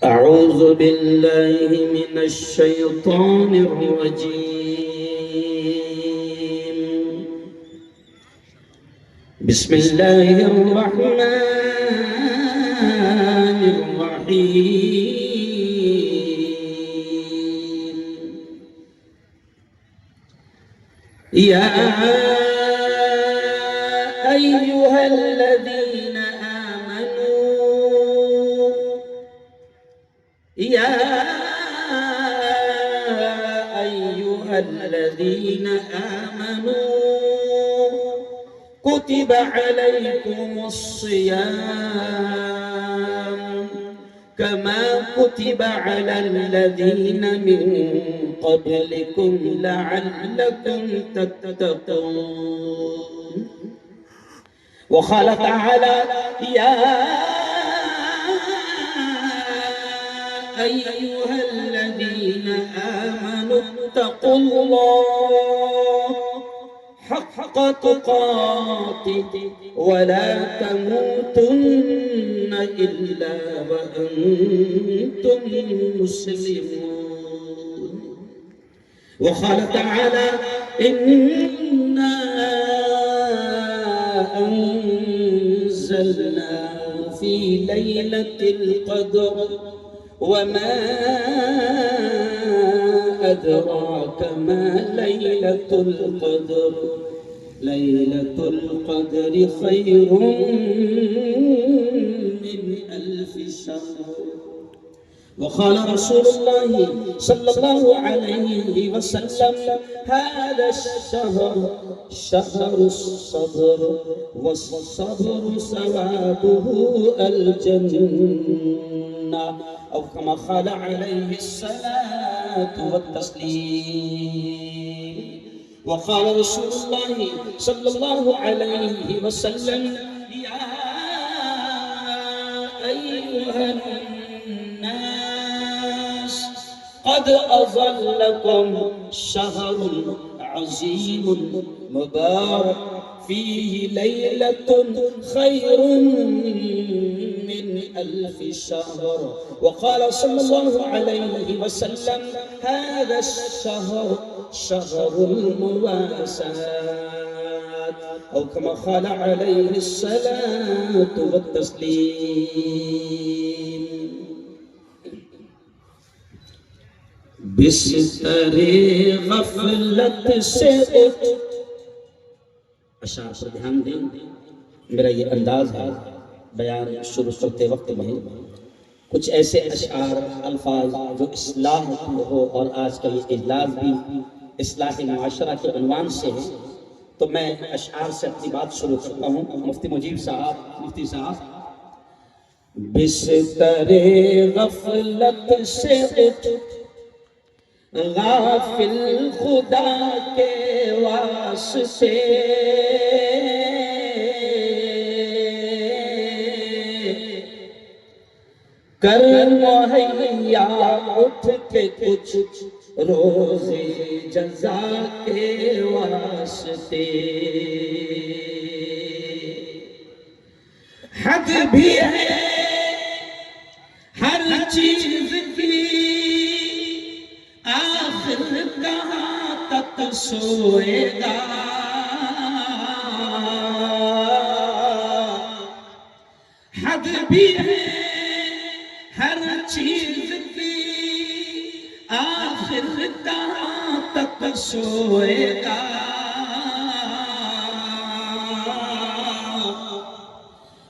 أعوذ بالله من الشيطان الرجيم. بسم الله الرحمن الرحيم. يا أيها الذين آمنوا كتب عليكم الصيام كما كتب على الذين من قبلكم لعلكم تتقون. وقال تعالى: يا أيها الذين آمنوا اتقوا الله حق تقاته ولا تموتن إلا وأنتم مسلمون. وقال تعالى: إنا أنزلنا في ليلة القدر وما أدراك ما ليلة القدر. ليلة القدر خير من 1000 شهر. وقال رسول الله صلى الله عليه وسلم: هذا الشهر شهر الصبر والصبر ثوابه الجنة، أو كما قال عليه الصلاة والتسليم. وقال رسول الله صلى الله عليه وسلم: يا أيها الناس قد أظلكم شهر عظيم مبارك فيه ليلة خير من 1000 شهر. وقال صلى الله عليه وسلم: هذا الشهر شهر المواساة، أو كما قال عليه الصلاة والتسليم. بستر غفلت سے اٹھ. اشعار پر دھیان دیں. میرا یہ انداز ہے بیان شروع کرتے وقت میں کچھ ایسے اشعار الفاظ جو اصلاح ہو، اور آج کا یہ اجلاس بھی اصلاح معاشرہ کے عنوان سے ہے، تو میں اشعار سے اپنی بات شروع کرتا ہوں. مفتی مجیب صاحب، مفتی صاحب: بستر غفلت سے اٹھ غافل خدا کے واسطے، کر مہیا اٹھ کے کچھ روزی جزا کے واسطے. حد بھی ہے ہر چیز کی، آخر کہاں تک سوئے گا. حد بھی ہے ہر چیز کی، آخر کہاں تک سوئے گا.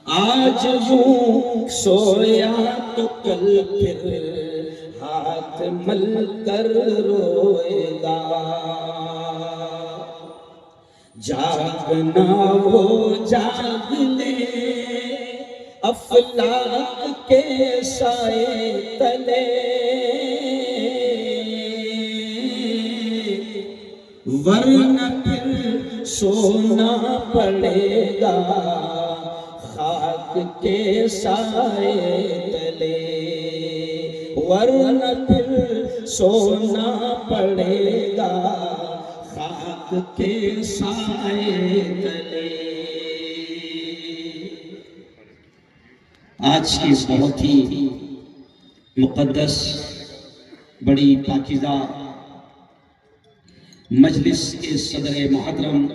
آج یوں سویا تو کل پھر ہاتھ مل کر روئے گا. جاگنا وہ جاگ لے افلاک کے سائے تلے، ورنہ پھر سونا پڑے گا خاک کے سائے تلے. ورنہ پھر سونا پڑے گا خاک کے سائے تلے. آج کی اس بہت ہی مقدس بڑی پاکیزہ مجلس کے صدر محترم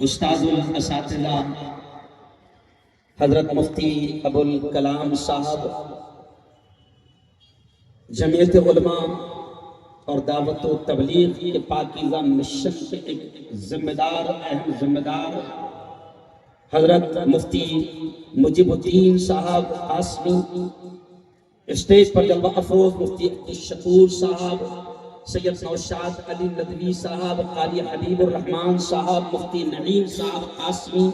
استاد الاساتذہ حضرت مفتی ابوالکلام صاحب، جمعیت علماء اور دعوت و تبلیغ کے پاکیزہ مشن کے ایک ذمہ دار، اہم ذمہ دار حضرت مفتی مجیب الدین صاحب قاسمی، اسٹیج پر جلوہ افروز مفتی عبدالشکور صاحب، سید نوشاد علی ندوی صاحب، قاری حبیب الرحمن صاحب، مفتی نعیم صاحب قاسمی،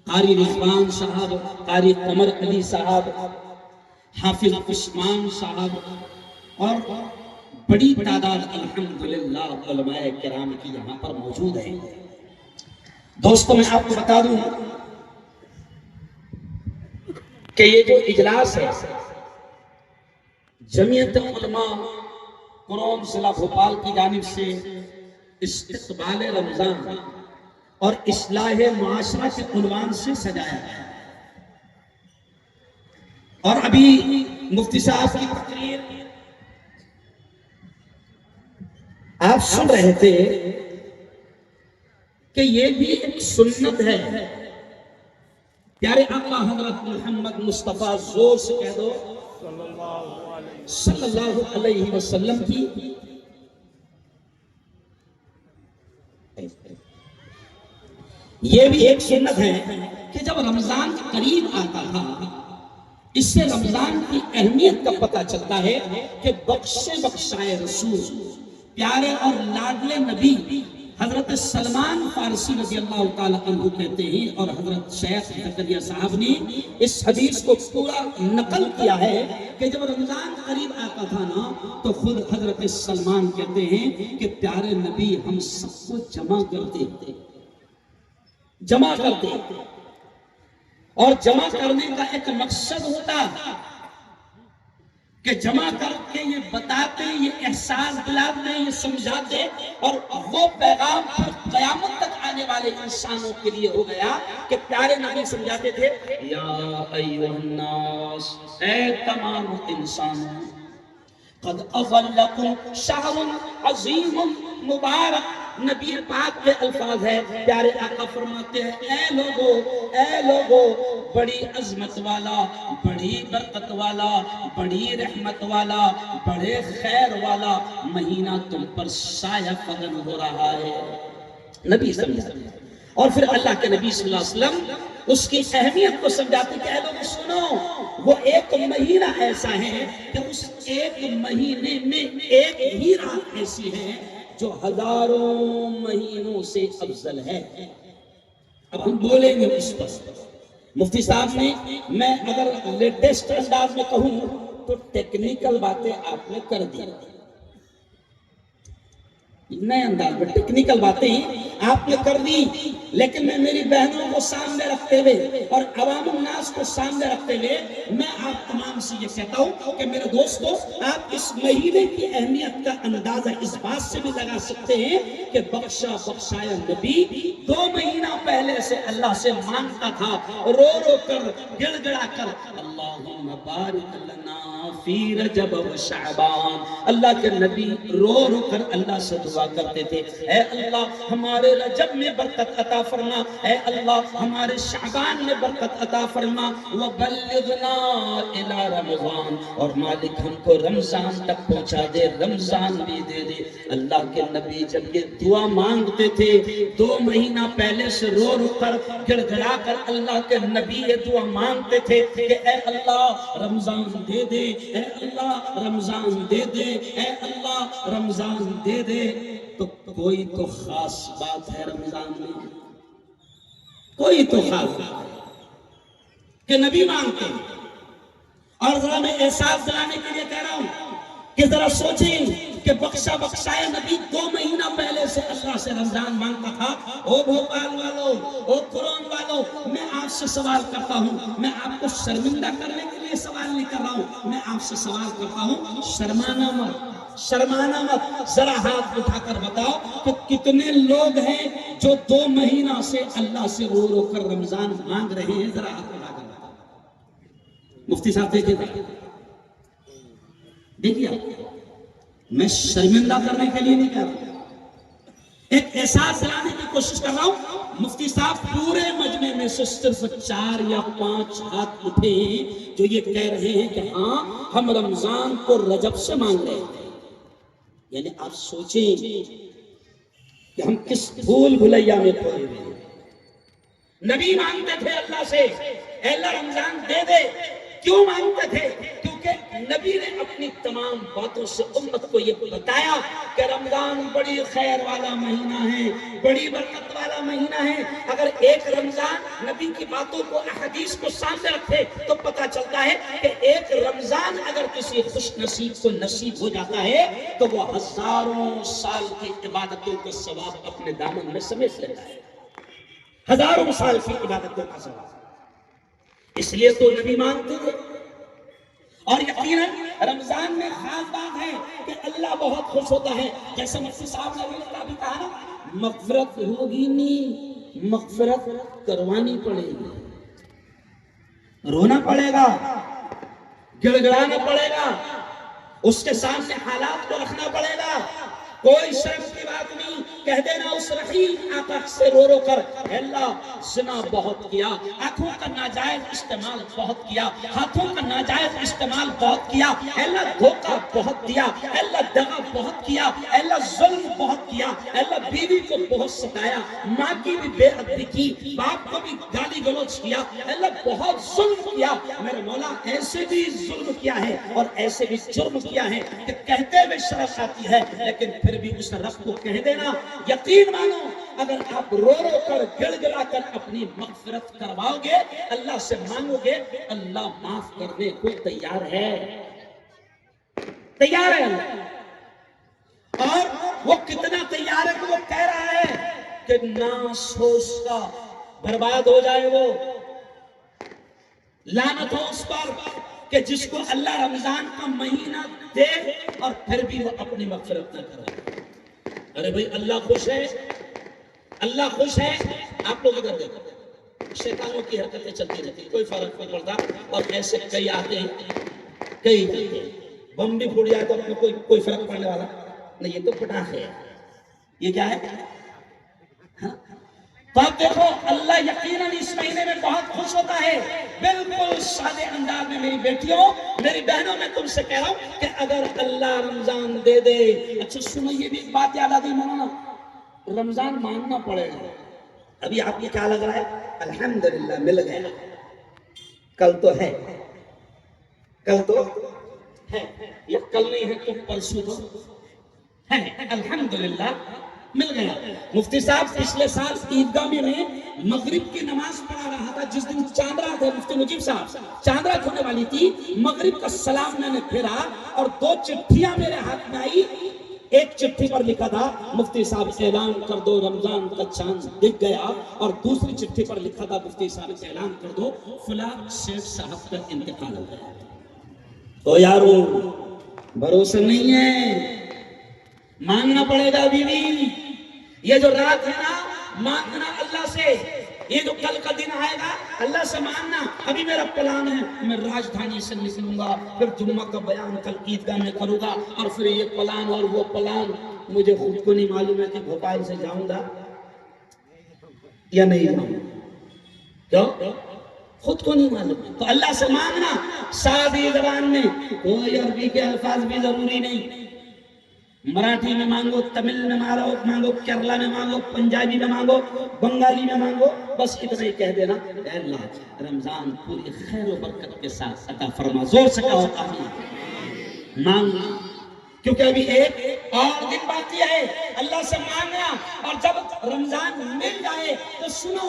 قاری رضوان صاحب، قاری قمر علی صاحب، حافظ عثمان صاحب اور بڑی تعداد الحمدللہ علماء کرام کی یہاں پر موجود ہے۔ دوستو میں آپ کو بتا دوں کہ یہ جو اجلاس ہے جمعیت علماء قرون ضلع بھوپال کی جانب سے استقبال رمضان اور اصلاح معاشرہ کے عنوان سے سجایا ہے، اور ابھی مفتی صاحب کی تقریر آپ سن رہے تھے کہ یہ بھی ایک سنت ہے۔ پیارے آقا حضرت محمد مصطفیٰ، زور سے کہہ دو صلی اللہ علیہ وسلم کی یہ بھی ایک سنت ہے کہ جب رمضان قریب آتا تھا، اس سے رمضان کی اہمیت کا پتہ چلتا ہے کہ بخشے بخشائے رسول پیارے اور لاڈلے نبی حضرت سلمان فارسی رضی اللہ تعالیٰ عنہ کہتے ہیں، اور حضرت شیخ زکریا صاحب نے اس حدیث کو پورا نقل کیا ہے کہ جب رمضان قریب آتا تھا نا تو خود حضرت سلمان کہتے ہیں کہ پیارے نبی ہم سب کو جمع کرتے اور جمع کرنے کا ایک مقصد ہوتا کہ جمع کر کے یہ بتاتے، یہ احساس دلاتے، یہ سمجھاتے، اور وہ پیغام پھر قیامت تک آنے والے انسانوں کے لیے ہو گیا کہ پیارے نبی سمجھاتے تھے، یا ایھا الناس، اے تمام انسانوں، قد اظلکم شہر عظیم مبارک۔ نبی پاک کے الفاظ ہے، پیارے آقا فرماتے ہیں، اے لوگو، بڑی عظمت والا، بڑی برکت والا، بڑی رحمت والا، بڑے خیر والا مہینہ تم پر سایہ فگن ہو رہا ہے۔ نبی سمجھا، اور پھر اللہ کے نبی صلی اللہ علیہ وسلم اس کی اہمیت کو سمجھاتے کہ اے لوگ سنو، وہ ایک مہینہ ایسا ہے کہ اس ایک مہینے میں ایک ہی رات ایسی ہے جو ہزاروں مہینوں سے افضل ہے۔ اب ہم بولیں گے اس پر، مفتی صاحب نے، میں اگر لیٹسٹ انداز میں کہوں تو ٹیکنیکل باتیں آپ نے کر دی، نئے انداز میں ٹیکنیکل باتیں آپ نے کر دی، لیکن میں میری بہنوں کو سامنے رکھتے ہوئے اور عوام الناس کو سامنے رکھتے ہوئے میں آپ تمام سے یہ کہتا ہوں کہ میرے دوستو، آپ اس مہینے کی اہمیت کا اندازہ اس بات سے بھی لگا سکتے ہیں کہ بخشا بخشایا نبی 2 مہینہ پہلے سے اللہ سے مانگتا تھا، رو رو کر، گڑ گڑا کر، اللہم بارک لنا فی رجب و شعبان۔ اللہ کے نبی رو رو کر اللہ سے دعا کرتے تھے، اے اللہ ہمارے رجب میں برکت عطا فرما، اے اللہ ہمارے شعبان میں برکت عطا فرما، وبلغنا الی رمضان، اور مالک ہم کو رمضان تک پہنچا دے، رمضان بھی دے دے۔ اللہ کے نبی جب یہ دعا مانگتے تھے 2 مہینہ پہلے سے رو رو کر، گڑ گڑا کر اللہ کے نبی یہ دعا مانگتے تھے کہ اے اللہ رمضان دے دے، اے اللہ رمضان دے دے، اے اللہ رمضان دے دے۔ تو کوئی تو خاص بات ہے رمضان میں، کوئی تو خاص بات ہے کہ نبی مانگتے ہیں۔ اور ذرا میں احساس دلانے کے لیے کہہ رہا ہوں کہ ذرا سوچیں کہ بخشا بخشائے نبی 2 مہینہ پہلے سے اللہ سے رمضان مانگتا تھا۔ او بھوپال والوں، او قرون والوں، میں آپ سے سوال کرتا ہوں، میں آپ کو شرمندہ کرنے کے لیے سوال نہیں کر رہا ہوں، میں آپ سے سوال کرتا ہوں، شرمانا مت، ذرا ہاتھ اٹھا کر بتاؤ کہ کتنے لوگ ہیں جو 2 مہینہ سے اللہ سے رو رو کر رمضان مانگ رہے ہیں؟ ذرا ہاتھ اٹھا کر بتاؤ۔ مفتی صاحب دیکھیں، دیکھیے میں شرمندہ کرنے کے لیے نہیں کہہ رہا، ایک احساس دلانے کی کوشش کر رہا ہوں۔ مفتی صاحب پورے مجمع میں سے صرف 4 یا 5 ہاتھ اٹھے ہیں جو یہ کہہ رہے ہیں کہ ہاں ہم رمضان کو رجب سے مانگ رہے ہیں۔ یعنی آپ سوچیں کہ ہم کس بھول بھلیا میں کھوئے ہوئے ہیں۔ نبی مانگتے تھے اللہ سے اے اللہ رمضان دے دے، کیوں مانگتے تھے؟ کیونکہ نبی نے اپنی تمام باتوں سے امت کو یہ بتایا کہ رمضان بڑی خیر والا مہینہ ہے، بڑی برکت والا مہینہ ہے۔ اگر ایک رمضان نبی کی باتوں کو احادیث کو سامنے رکھے تو پتہ چلتا ہے کہ ایک رمضان اگر کسی خوش نصیب کو نصیب ہو جاتا ہے تو وہ ہزاروں سال کی عبادتوں کا ثواب اپنے دامن میں سمیٹ لیتا ہے، ہزاروں سال کی عبادتوں کا ثواب۔ اس لیے تو نبی مانگتے تھے۔ اور یقیناً رمضان میں خاص بات ہے کہ اللہ بہت خوش ہوتا ہے، جیسے مفتی صاحب نے بھی کہا نا، مغفرت ہوگی نہیں، مغفرت کروانی پڑے گی، رونا پڑے گا، گڑ گڑانا پڑے گا، اس کے سامنے حالات کو رکھنا پڑے گا۔ کوئی شرم کی بات نہیں، کہہ دینا اس رحیم آقا سے رو رو کر، اے اللہ زنا بہت کیا، آنکھوں کا ناجائز استعمال بہت کیا، ہاتھوں کا ناجائز استعمال بہت کیا، اے اللہ دھوکہ بہت دیا، اے اللہ دغا بہت کیا، اے اللہ ظلم بہت کیا، اے اللہ بیوی کو بہت ستایا، ماں کی بھی بے ادبی کی، باپ کو بھی گالی گلوچ کیا، اے اللہ بہت ظلم کیا۔ میرے مولا ایسے بھی ظلم کیا ہے اور ایسے بھی جرم کیا ہے کہ کہتے ہوئے شرف آتی ہے، لیکن پھر بھی اس رب کو کہہ دینا۔ یقین مانو اگر آپ رو رو کر گڑ گڑا کر اپنی مغفرت کرواؤ گے، اللہ سے مانگو گے، اللہ معاف کرنے کو تیار ہے، تیار ہے اللہ۔ اور وہ کتنا تیار ہے کہ وہ کہہ رہا ہے کہ ناس ہو اس کا، برباد ہو جائے وہ، لعنت ہو اس پر کہ جس کو اللہ رمضان کا مہینہ دے اور پھر بھی وہ اپنی مغفرت نہ کرے۔ ارے بھئی اللہ خوش ہے، اللہ خوش ہے۔ آپ لوگ ادھر دیکھو، شیطانوں کی حرکتیں چلتی رہتی، کوئی فرق نہیں پڑتا، اور ایسے کئی آتے ہیں، کئی جاتے ہیں۔ بم بھی پھوٹ جائے تو اپنے کوئی فرق پڑنے والا نہیں، یہ تو پٹاخے ہے، یہ کیا ہے؟ تو آپ دیکھو اللہ یقیناً اس مہینے میں بہت خوش ہوتا ہے۔ بالکل سادے انداز میں میری بیٹیوں، میری بہنوں، میں تم سے کہہ رہا ہوں کہ اگر اللہ رمضان دے دے، اچھا سنو یہ بھی ایک بات یاد آتی مولانا، رمضان مانگنا پڑے گا۔ ابھی آپ کو کیا لگ رہا ہے؟ الحمدللہ مل گیا، کل تو ہے، کل تو ہے، یہ کل نہیں ہے تو پرسوں تو ہے، الحمدللہ مل گیا۔ مفتی صاحب پچھلے سال عیدگاہ میں مغرب کی نماز پڑھا رہا تھا، جس دن چاند رات ہے، مفتی مجیب صاحب چاند رات ہونے والی تھی، مغرب کا سلام میں نے پھیرا اور 2 چٹھیاں میرے ہاتھ میں آئی۔ ایک چٹھی پر لکھا تھا مفتی صاحب اعلان کر دو رمضان کا چاند دکھ گیا، اور دوسری چٹھی پر لکھا تھا مفتی صاحب اعلان کر دو فلاں شیخ صاحب کا انتقال ہو گیا۔ تو یارو بھروسہ نہیں ہے، مانگنا پڑے گا بیوی۔ یہ جو رات ہے نا، مانگنا اللہ سے، یہ جو کل کا دن آئے گا اللہ سے مانگنا۔ ابھی میرا پلان ہے میں راجدھانی سے نکلوں گا، پھر جمعہ کا بیان کل عیدگاہ میں کروں گا، اور پھر یہ پلان اور وہ پلان، مجھے خود کو نہیں معلوم ہے کہ بھوپال سے جاؤں گا یا نہیں جاؤں گا، کیوں خود کو نہیں معلوم۔ تو اللہ سے مانگنا سادی زبان میں، کوئی عربی کے الفاظ بھی ضروری نہیں، مراٹھی میں مانگو، تمل میں مانگو، کیرلا میں مانگو، پنجابی میں مانگو، بنگالی میں مانگو، بس اتنا ہی کہہ دینا اے اللہ رمضان پوری خیر و برکت کے ساتھ عطا فرما۔ زور سے کہو آمین۔ مانگنا، کیونکہ ابھی ایک اور دن باقی ہے اللہ سے مانگنا، اور جب رمضان مل جائے تو سنو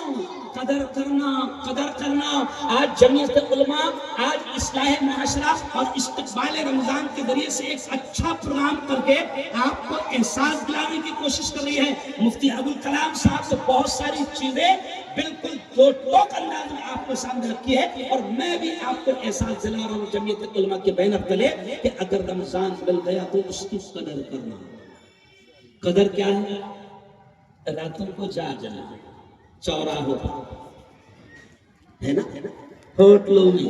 قدر کرنا، قدر کرنا۔ آج جمعیت علماء آج اصلاح معاشرہ اور استقبال رمضان کے ذریعے سے ایک اچھا پروگرام کر کے آپ کو احساس دلانے کی کوشش کر رہی ہے۔ مفتی ابوالکلام صاحب سے بہت ساری چیزیں بالکل دو ٹوک انداز میں آپ کو سامنے رکھی ہے، اور میں بھی آپ کو احساس دلا رہا ہوں جمعیت علماء کے بینر تلے کہ اگر رمضان مل گیا تو اس کی قدر کرنا۔ قدر کیا ہے؟ راتوں کو جاگنا، چوراہوں ہے نا، ہوٹلوں میں،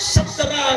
17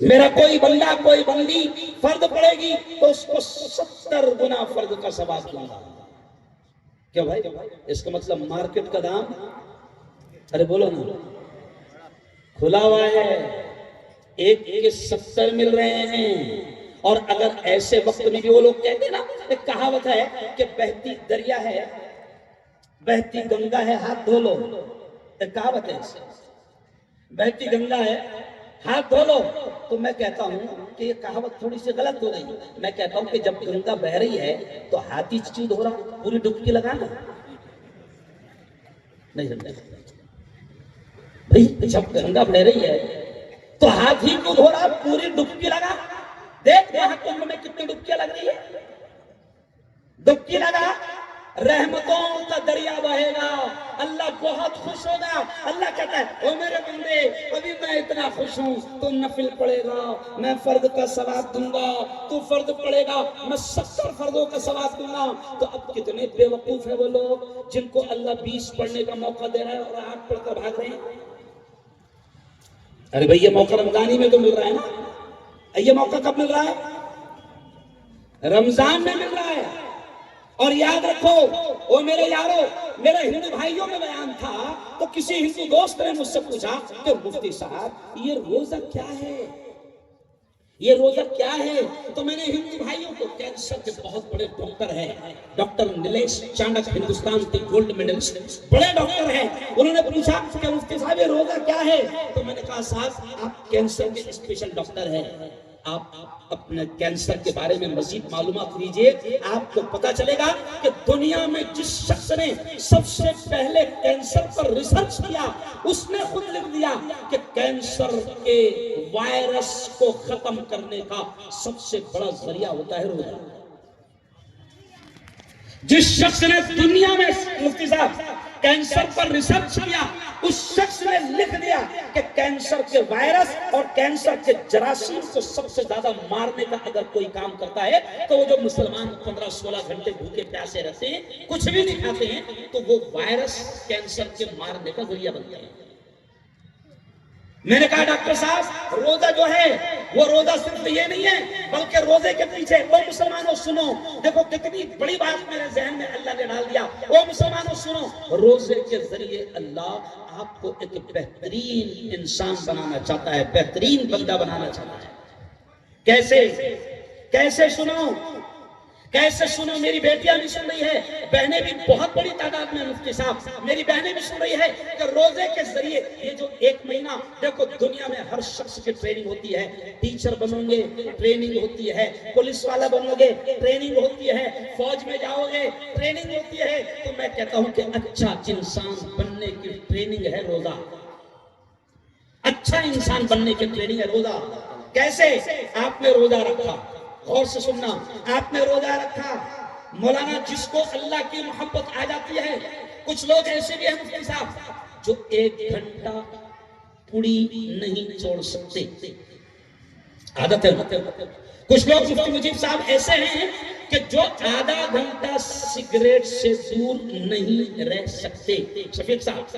میرا کوئی بندہ کوئی بندی فرض پڑے گی تو اس کو 70 گنا فرض کا ثواب دوں گا. کیا بھائی؟ اس کا مطلب مارکیٹ کا دام، ارے بولو نا، کھلا ہوا ہے، ایک کے 70 مل رہے ہیں. اور اگر ایسے وقت میں بھی وہ لوگ کہتے ہیں نا، ایک کہاوت ہے کہ بہتی دریا ہے، بہتی گنگا ہے، ہاتھ دھو لو. ایک کہاوت ہے، بہتی گنگا ہے ہاتھ دھو لو. تو میں کہتا ہوں کہ یہ کہاوت تھوڑی سی غلط ہو رہی ہے. میں کہتا ہوں کہ جب گنگا بہ رہی ہے تو ہاتھ ہی کیوں دھو رہا؟ پوری ڈبکی لگانا نہیں سمجھا بھائی. جب گنگا بہ رہی ہے تو ہاتھ ہی کیوں دھو رہا؟ پوری ڈبکی لگا. دیکھ وہاں کنڈ میں کتنی ڈبکیاں لگ رہی ہے، ڈبکی لگا، رحمتوں کا دریا بہے گا، اللہ بہت خوش ہوگا. اللہ کہتا ہے او میرے بندے، ابھی میں اتنا خوش ہوں، تو نفل پڑے گا میں فرض کا ثواب دوں گا، تو فرض پڑے گا میں 70 فرضوں کا ثواب دوں گا. تو اب کتنے بے وقوف ہیں وہ لوگ جن کو اللہ 20 پڑھنے کا موقع دے رہا ہے اور 8 پڑھ کر بھاگ رہے ہیں. ارے بھائی یہ موقع رمضانی میں تو مل رہا ہے نا. یہ موقع کب مل رہا ہے؟ رمضان میں مل رہا ہے. اور یاد رکھو او میرے یارو، میرے ہندو بھائیوں میں بیان تھا تو کسی ہندو دوست نے مجھ سے پوچھا کہ مفتی صاحب یہ روزہ کیا ہے، یہ روزہ کیا ہے؟ تو میں نے ہندو بھائیوں کو، کینسر کے بہت بڑے ڈاکٹر ہیں، ڈاکٹر نیلیش چانڈک، ہندوستان کے گولڈ میڈلسٹ، بڑے ڈاکٹر ہیں، انہوں نے پوچھا کہ مفتی صاحب یہ روزہ کیا ہے؟ تو میں نے کہا صاحب آپ کینسر کے اسپیشل ڈاکٹر ہیں، آپ اپنے کینسر کے بارے میں مزید معلومات لیجئے. آپ کو پتا چلے گا کہ دنیا میں جس شخص نے سب سے پہلے کینسر پر ریسرچ کیا اس نے خود لکھ دیا کہ کینسر کے وائرس کو ختم کرنے کا سب سے بڑا ذریعہ ہوتا ہے روزہ. جس شخص نے دنیا میں مفتی صاحب کینسر پر ریسرچ کیا اس شخص نے لکھ دیا کہ کینسر کے وائرس اور کینسر کے جراثیم کو سب سے زیادہ مارنے کا اگر کوئی کام کرتا ہے تو وہ جو مسلمان 15-16 گھنٹے بھوکے پیاسے رہتے ہیں، کچھ بھی نہیں کھاتے ہیں، تو وہ وائرس کینسر کے مارنے کا ذریعہ بنتا ہے. میں نے کہا ڈاکٹر صاحب روزہ جو ہے وہ روزہ صرف یہ نہیں ہے بلکہ روزے کے پیچھے، او مسلمانوں سنو، دیکھو کتنی بڑی بات میرے ذہن میں اللہ نے ڈال دیا. او مسلمانوں سنو، روزے کے ذریعے اللہ آپ کو ایک بہترین انسان بنانا چاہتا ہے، بہترین بندہ بنانا چاہتا ہے. کیسے؟ کیسے سنو، کیسے سنو. میری بیٹیاں بھی سن رہی ہے، بہنیں بھی بہت بڑی تعداد میں مفتی صاحب میری بہنیں بھی سن رہی ہے کہ روزے کے ذریعے یہ جو 1 مہینہ، دیکھو دنیا میں ہر شخص کی ٹریننگ ہوتی ہے، ٹیچر بنو گے ٹریننگ ہوتی ہے، پولیس والا بنو گے ٹریننگ ہوتی ہے، فوج میں جاؤ گے ٹریننگ ہوتی ہے. تو میں کہتا ہوں کہ اچھا انسان بننے کی ٹریننگ ہے روزہ. اچھا انسان بننے کی ٹریننگ ہے روزہ. کیسے؟ آپ نے روزہ رکھا، غور سے سننا، آپ نے روزہ رکھا. مولانا جس کو اللہ کی محبت آ جاتی ہے، کچھ لوگ ایسے بھی ہیں مفتی صاحب جو 1 گھنٹہ پوری نہیں چھوڑ سکتے، عادت ہے. کچھ لوگ مفتی مجیب صاحب ایسے ہیں کہ جو آدھا گھنٹہ سگریٹ سے دور نہیں رہ سکتے، شفیق صاحب.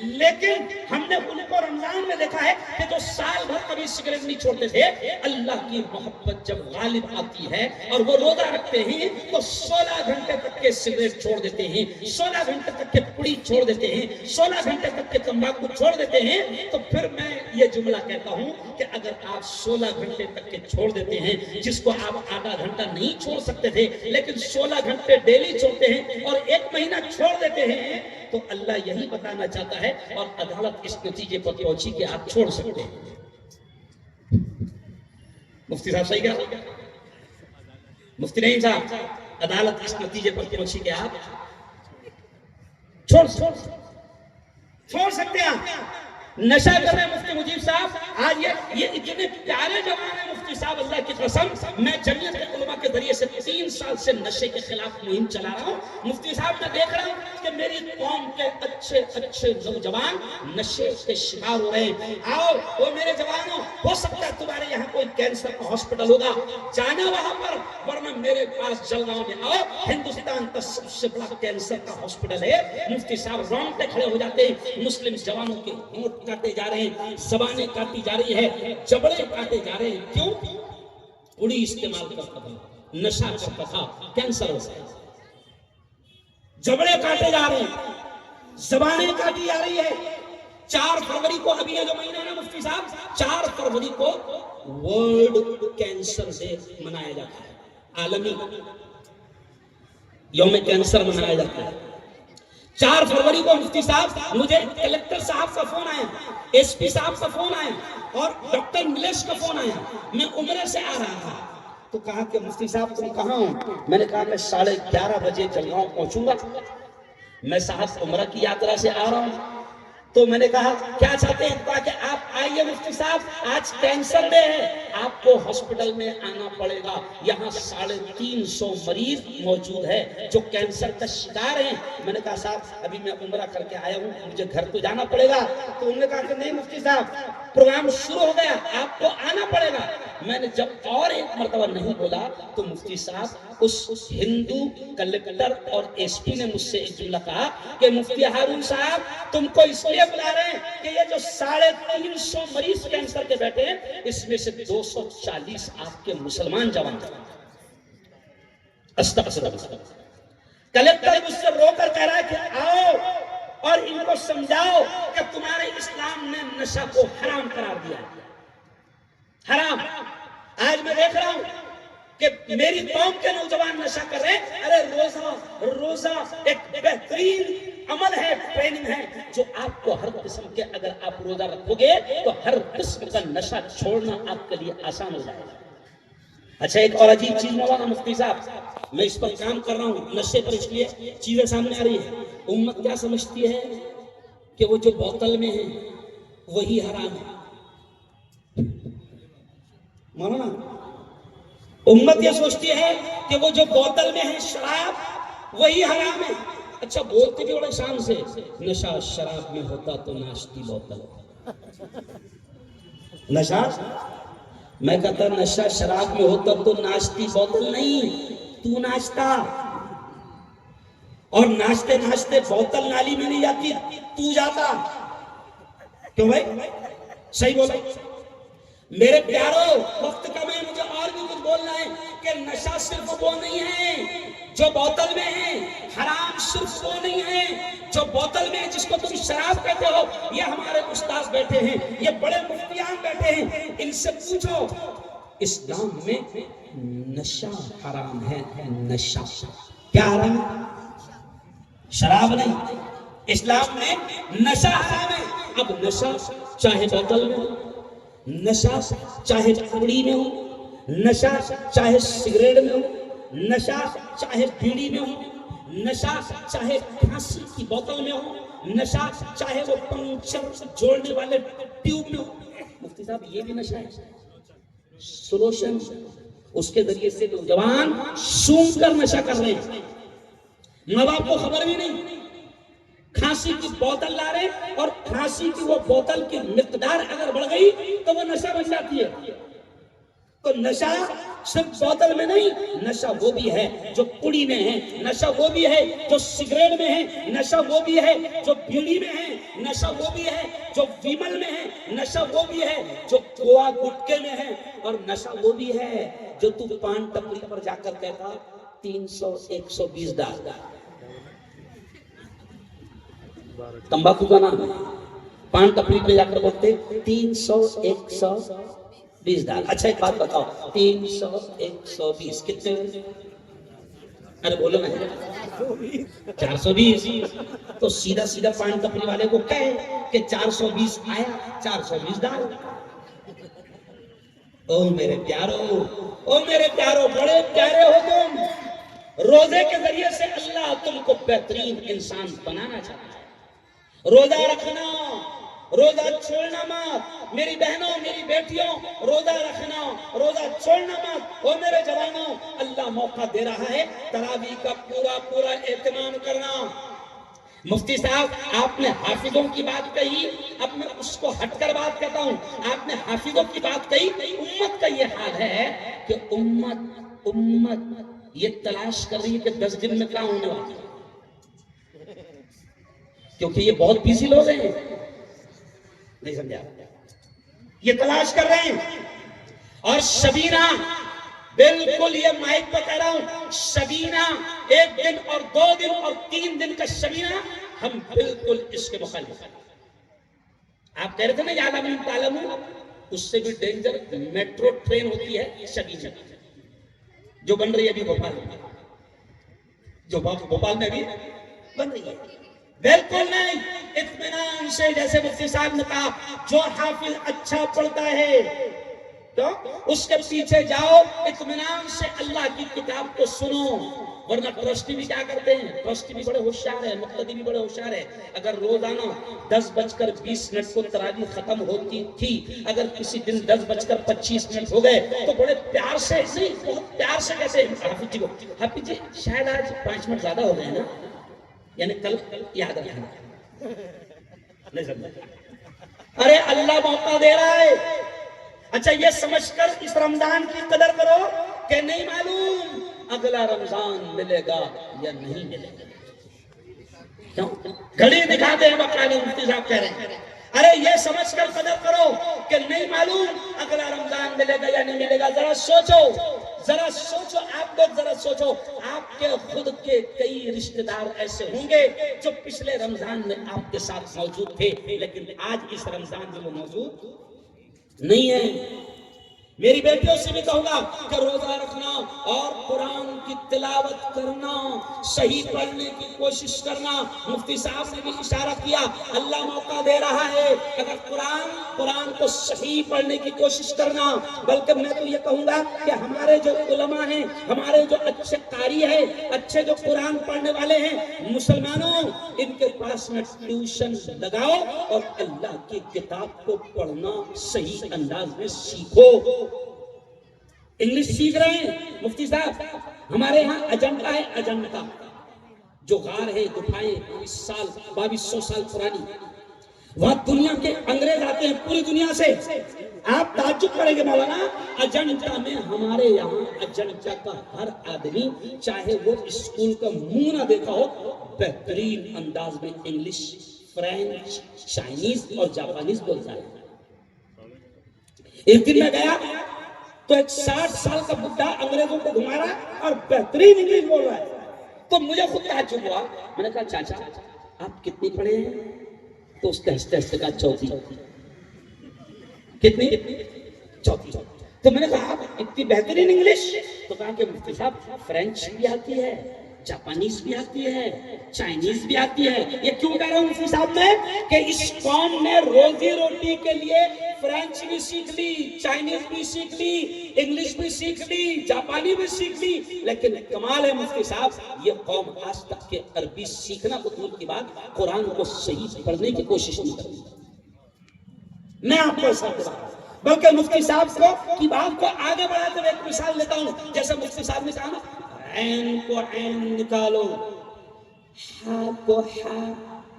لیکن ہم نے ان کو رمضان میں دیکھا ہے کہ جو سال بھر کبھی سگریٹ نہیں چھوڑتے تھے، اللہ کی محبت جب غالب آتی ہے اور وہ روزہ رکھتے ہیں تو 16 گھنٹے تک کے سگریٹ چھوڑ دیتے ہیں، 16 گھنٹے تک کے پڑی چھوڑ دیتے ہیں، 16 گھنٹے تک کے تمباکو چھوڑ دیتے ہیں. تو پھر میں یہ جملہ کہتا ہوں کہ اگر آپ 16 گھنٹے تک کے چھوڑ دیتے ہیں، جس کو آپ آدھا گھنٹہ نہیں چھوڑ سکتے تھے لیکن 16 گھنٹے ڈیلی چھوڑتے ہیں اور 1 مہینہ چھوڑ دیتے ہیں، تو اللہ یہی بتانا چاہتا ہے اور عدالت اس نتیجے پر پہنچی کہ آپ چھوڑ سکتے ہیں. مفتی صاحب صحیح کہا؟ مفتی نہیں صاحب، عدالت اس نتیجے پر پہنچی کہ آپ چھوڑ سکتے ہیں. نشہ کر رہے ہیں مفتی مجیب صاحب. آج یہ اتنے پیارے جوان ہیں مفتی صاحب، اللہ کی قسم. میں جمعیت علماء کے ذریعے سے 3 سال سے نشے کے خلاف مہم چلا رہا ہوں. مفتی صاحب میں دیکھ رہا ہوں کہ میری قوم کے اچھے نوجوان نشے کے شکار ہو رہے ہیں. آؤ وہ میرے جوانوں، ہو سکتا ہے تمہارے یہاں کوئی کینسر کا ہاسپٹل ہوگا، جانا وہاں پر، ورنہ میرے پاس جلگاؤں میں آؤ. ہندوستان کا سب سے بڑا کینسر کا ہاسپٹل ہے. مفتی صاحب رونگٹے کھڑے ہو جاتے ہیں. مسلم جوانوں کے ہونٹ کاٹے جا رہے ہیں، زبانیں کاٹی جا رہی ہے، جبڑے کاٹے جا رہے ہیں. کیوں؟ پوڑی استعمال کرتا تھا، نشہ کرتا تھا، کینسر ہو گیا. جبڑے کاٹے جا رہے ہیں، زبانیں کاٹی جا رہی ہے. 4 فروری کو، ابھی یہ جو مہینہ ہے نا مفتی صاحب، 4 فروری کو ورلڈ کینسر ڈے منایا جاتا ہے. عالمی یوم کینسر منایا جاتا ہے. 4 فروری کو مفتی صاحب مجھے کلیکٹر صاحب کا فون آیا، ایس پی صاحب کا فون آیا اور ڈاکٹر ملیش کا فون آیا. میں عمرے سے آ رہا تھا تو کہا کہ مفتی صاحب تم کہاں ہو؟ میں نے کہا میں 11:30 بجے جلگاؤں پہنچوں گا، میں صاحب عمرہ کی یاترا سے آ رہا ہوں. تو میں نے کہا کیا چاہتے ہیں؟ کہا کہ آپ آئیے مفتی صاحب، آج کینسر ڈے ہے، آپ کو ہاسپٹل میں آنا پڑے گا. یہاں 350 مریض موجود ہے جو کینسر کا شکار ہیں. میں نے کہا صاحب ابھی میں عمرہ کر کے آیا ہوں، مجھے گھر تو جانا پڑے گا. تو انہوں نے کہا کہ نہیں مفتی صاحب، پروگرام شروع ہو گیا، آپ کو آنا پڑے گا. میں نے جب اور ایک مرتبہ نہیں بولا تو مفتی صاحب اس ہندو کلیکٹر اور ایس پی نے مجھ سے ایک جملہ کہا کہ مفتی ہارون صاحب تم کو اس لیے بلا رہے ہیں کہ یہ جو 350 مریض کینسر کے بیٹھے ہیں، اس میں سے 240 آپ کے مسلمان جوان ہیں. کلیکٹر مجھ سے رو کر کہہ رہا ہے کہ آؤ اور ان کو سمجھاؤ کہ تمہارے اسلام نے نشہ کو حرام قرار دیا ہے. حرام. آج میں دیکھ رہا ہوں کہ میری قوم کے نوجوان نشہ کر رہے ہیں. ارے روزہ ایک بہترین عمل ہے، ٹریننگ ہے، جو آپ کو ہر قسم کے، اگر آپ روزہ رکھو گے تو ہر قسم کا نشہ چھوڑنا آپ کے لیے آسان ہو جائے گا. اچھا ایک اور عجیب چیز مولانا مفتی صاحب، میں اس پر کام کر رہا ہوں نشے پر، اس لیے چیزیں سامنے آ رہی ہیں. امت کیا سمجھتی ہے کہ وہ جو بوتل میں ہے وہی حرام ہے. مولانا امت یہ سوچتی ہے کہ وہ جو بوتل میں ہے شراب وہی حرام ہے. اچھا بولتے بھی بڑے شان سے، نشہ شراب میں ہوتا تو ناشتی بوتل. نشہ، میں کہتا نشہ شراب میں ہوتا تو ناشتی بوتل نہیں، تو ناشتا. اور ناشتے ناشتے بوتل نالی میں نہیں جاتی، تو جاتا. کیوں بھائی؟ صحیح بولا. میرے پیاروں وقت کم ہے، مجھے اور بھی کچھ بولنا ہے کہ نشہ صرف وہ نہیں ہے جو بوتل میں ہے، حرام صرف وہ نہیں ہے جو بوتل میں ہے جس کو تم شراب کہتے ہو. یہ ہمارے استاد بیٹھے ہیں، یہ بڑے مفتیان بیٹھے ہیں، ان سے پوچھو اسلام میں نشہ حرام ہے. نشہ کیا حرام ہے؟ شراب نہیں، اسلام میں نشہ حرام ہے. اب نشہ چاہے بوتل میں ہو، نشہ چاہے پوڑی میں ہو، نشہ چاہے سگریٹ میں ہو، نشہ چاہے بیڑی میں ہو، نشہ چاہے پھانسی کی بوتل میں ہو، نشہ چاہے وہ پنکچر جوڑنے والے ٹیوب میں ہو. مفتی صاحب یہ بھی نشہ ہے. سولوشن اس کے ذریعے سے نوجوان سونگ کر نشہ کر رہے ہیں، ماں باپ کو خبر بھی نہیں. کھانسی کی بوتل لا رہے اور کھانسی کی وہ بوتل کی مقدار اگر بڑھ گئی تو وہ نشہ بن جاتی ہے. تو نشہ صرف بوتل میں نہیں، نشہ وہ بھی ہے جو پوڑی میں ہے، نشہ وہ بھی ہے جو سگریٹ میں ہے، نشہ وہ بھی ہے جو بیڑی میں ہے، نشہ وہ بھی ہے جو ویمل میں ہے، نشہ وہ بھی ہے جو گوا گٹکے میں ہے، اور نشہ وہ بھی ہے جو تو پان ٹپری پر جا کر کہتا 300 120 ڈال. تمباکو کا نام ہے، پان ٹپری پہ جا کر بولتے 300 120 ڈال. اچھا ایک بات بتاؤ، 300 120 کتنے؟ ارے بولو نا، 420. تو سیدھا سیدھا پان ٹپری والے کو کہے کہ 420 آیا، 420 ڈال. او میرے پیارو، بڑے پیارے ہو تم. روزے کے ذریعے سے اللہ تم کو بہترین انسان بنانا چاہتا ہے. روزہ رکھنا روزہ چھوڑنا مت میری بہنوں میری بیٹیوں، روزہ رکھنا، روزہ چھوڑنا مت۔ اور میرے جوانوں، اللہ موقع دے رہا ہے تراویح کا پورا پورا اہتمام کرنا۔ مفتی صاحب آپ نے حافظوں کی بات کہی، اب میں اس کو ہٹ کر بات کرتا ہوں۔ آپ نے حافظوں کی بات کہی، امت کا یہ حال ہے کہ امت یہ تلاش کر رہی ہے کہ 10 دن میں کیا ہونے والا ہے، کیونکہ یہ بہت بیزی لوگ ہیں، نہیں سمجھا، یہ تلاش کر رہے ہیں۔ اور شبینہ، بالکل یہ مائک پہ کہہ رہا ہوں، شبینہ 1 دن اور 2 دن اور 3 دن کا شبینہ، ہم بالکل اس کے مخالف ہیں۔ آپ کہہ رہے تھے نا یاد من تعلم، اس سے بھی ڈینجر میٹرو ٹرین ہوتی ہے شبینہ، جو بن رہی ہے ابھی بھوپال میں، جو بھوپال میں بھی بن رہی ہے۔ بالکل نہیں، اطمینان سے، جیسے مفتی صاحب نے کہا، جو حافظ اچھا پڑھتا ہے تو اس کے پیچھے جاؤ، اطمینان سے اللہ کی کتاب کو سنو۔ ورنہ ٹرسٹی بھی کیا کرتے ہیں، ٹرسٹی بھی بڑے ہوشیار ہے، مقتدی بھی بڑے ہوشیار ہے۔ اگر روزانہ 10:20 کو تراویح ختم ہوتی تھی، اگر کسی دن 10:25 ہو گئے تو بڑے پیار سے، نہیں بہت پیار سے کہتے ہیں حافظ جی کو، حافظ جی شاید آج 5 منٹ زیادہ ہو گئے ہیں نا، یعنی کل یاد رکھنا، نہیں سمجھا؟ ارے اللہ موقع دے رہا ہے۔ اچھا یہ سمجھ کر اس رمضان کی قدر کرو کہ نہیں معلوم اگلا رمضان ملے گا یا نہیں ملے گا۔ کیوں؟ گھڑی دکھاتے ہیں باقاعدہ، مفتی صاحب کہہ رہے ہیں ارے یہ سمجھ کر قدر کرو کہ نہیں معلوم اگلا رمضان ملے گا یا نہیں ملے گا۔ ذرا سوچو، ذرا سوچو، آپ لوگ ذرا سوچو، آپ کے خود کے کئی رشتہ دار ایسے ہوں گے جو پچھلے رمضان میں آپ کے ساتھ موجود تھے، لیکن آج اس رمضان میں وہ موجود نہیں ہے۔ میری بیٹیوں سے بھی کہوں گا کہ روزہ رکھنا اور قرآن کی تلاوت کرنا، صحیح پڑھنے کی کوشش کرنا۔ مفتی صاحب نے بھی اشارہ کیا، اللہ موقع دے رہا ہے اگر قرآن کو صحیح پڑھنے کی کوشش کرنا۔ بلکہ میں تو یہ کہوں گا کہ ہمارے جو علماء ہیں، ہمارے جو اچھے قاری ہیں، اچھے جو قرآن پڑھنے والے ہیں، مسلمانوں ان کے پاس میں ٹیوشن لگاؤ اور اللہ کی کتاب کو پڑھنا صحیح انداز میں سیکھو۔ انگلش سیکھ رہے ہیں مفتی صاحب، ہمارے ہاں اجنتا ہے، اجنتا جو غار ہے، گفائیں 2200 سال پرانی، وہاں دنیا کے انگریز آتے ہیں پوری دنیا سے۔ آپ تعجب کریں گے مولانا، اجنتا میں ہمارے یہاں اجنتا کا ہر آدمی چاہے وہ اسکول کا منہ نہ دیکھا ہو، بہترین انداز میں انگلش، فرینچ، چائنیز اور جاپانیز بولتا ہے۔ ایک دن میں گیا تو ایک 60 سال کا بڈھا انگریزوں کو گھما رہا ہے اور بہترین انگلش بول رہا ہے۔ تو مجھے خود تعجب ہوا، میں نے کہا چاچا آپ کتنی پڑھے ہیں؟ تو اس نے ہنستے ہنستے کہا 4 کتنی؟ 4۔ تو میں نے کہا اتنی بہترین انگلش؟ تو کہا کہ مفتی صاحب فرینچ بھی آتی ہے، جاپانیز بھی آتی ہے، چائنیز بھی آتی ہے۔ یہ کیوں کہہ رہا ہوں مفتی صاحب میں کہ اس قوم نے روزی روٹی کے لیے فرینچ بھی سیکھ لی، چائنیز بھی سیکھ لی، انگلش بھی سیکھ لی، جاپانی بھی سیکھ لی، لیکن کمال ہے مفتی صاحب یہ قوم آج تک کہ عربی سیکھنا کو دور کی بات، قرآن کو صحیح پڑھنے کی کوشش نہیں کرتی۔ میں آپ کو ایسا کہتا ہوں، بلکہ مفتی صاحب کی بات کو آگے بڑھاتے ہوئے ایک مثال لیتا ہوں۔ جیسے مفتی صاحب نے کہا نا، عین کو عین نکالو، ہا کو ہا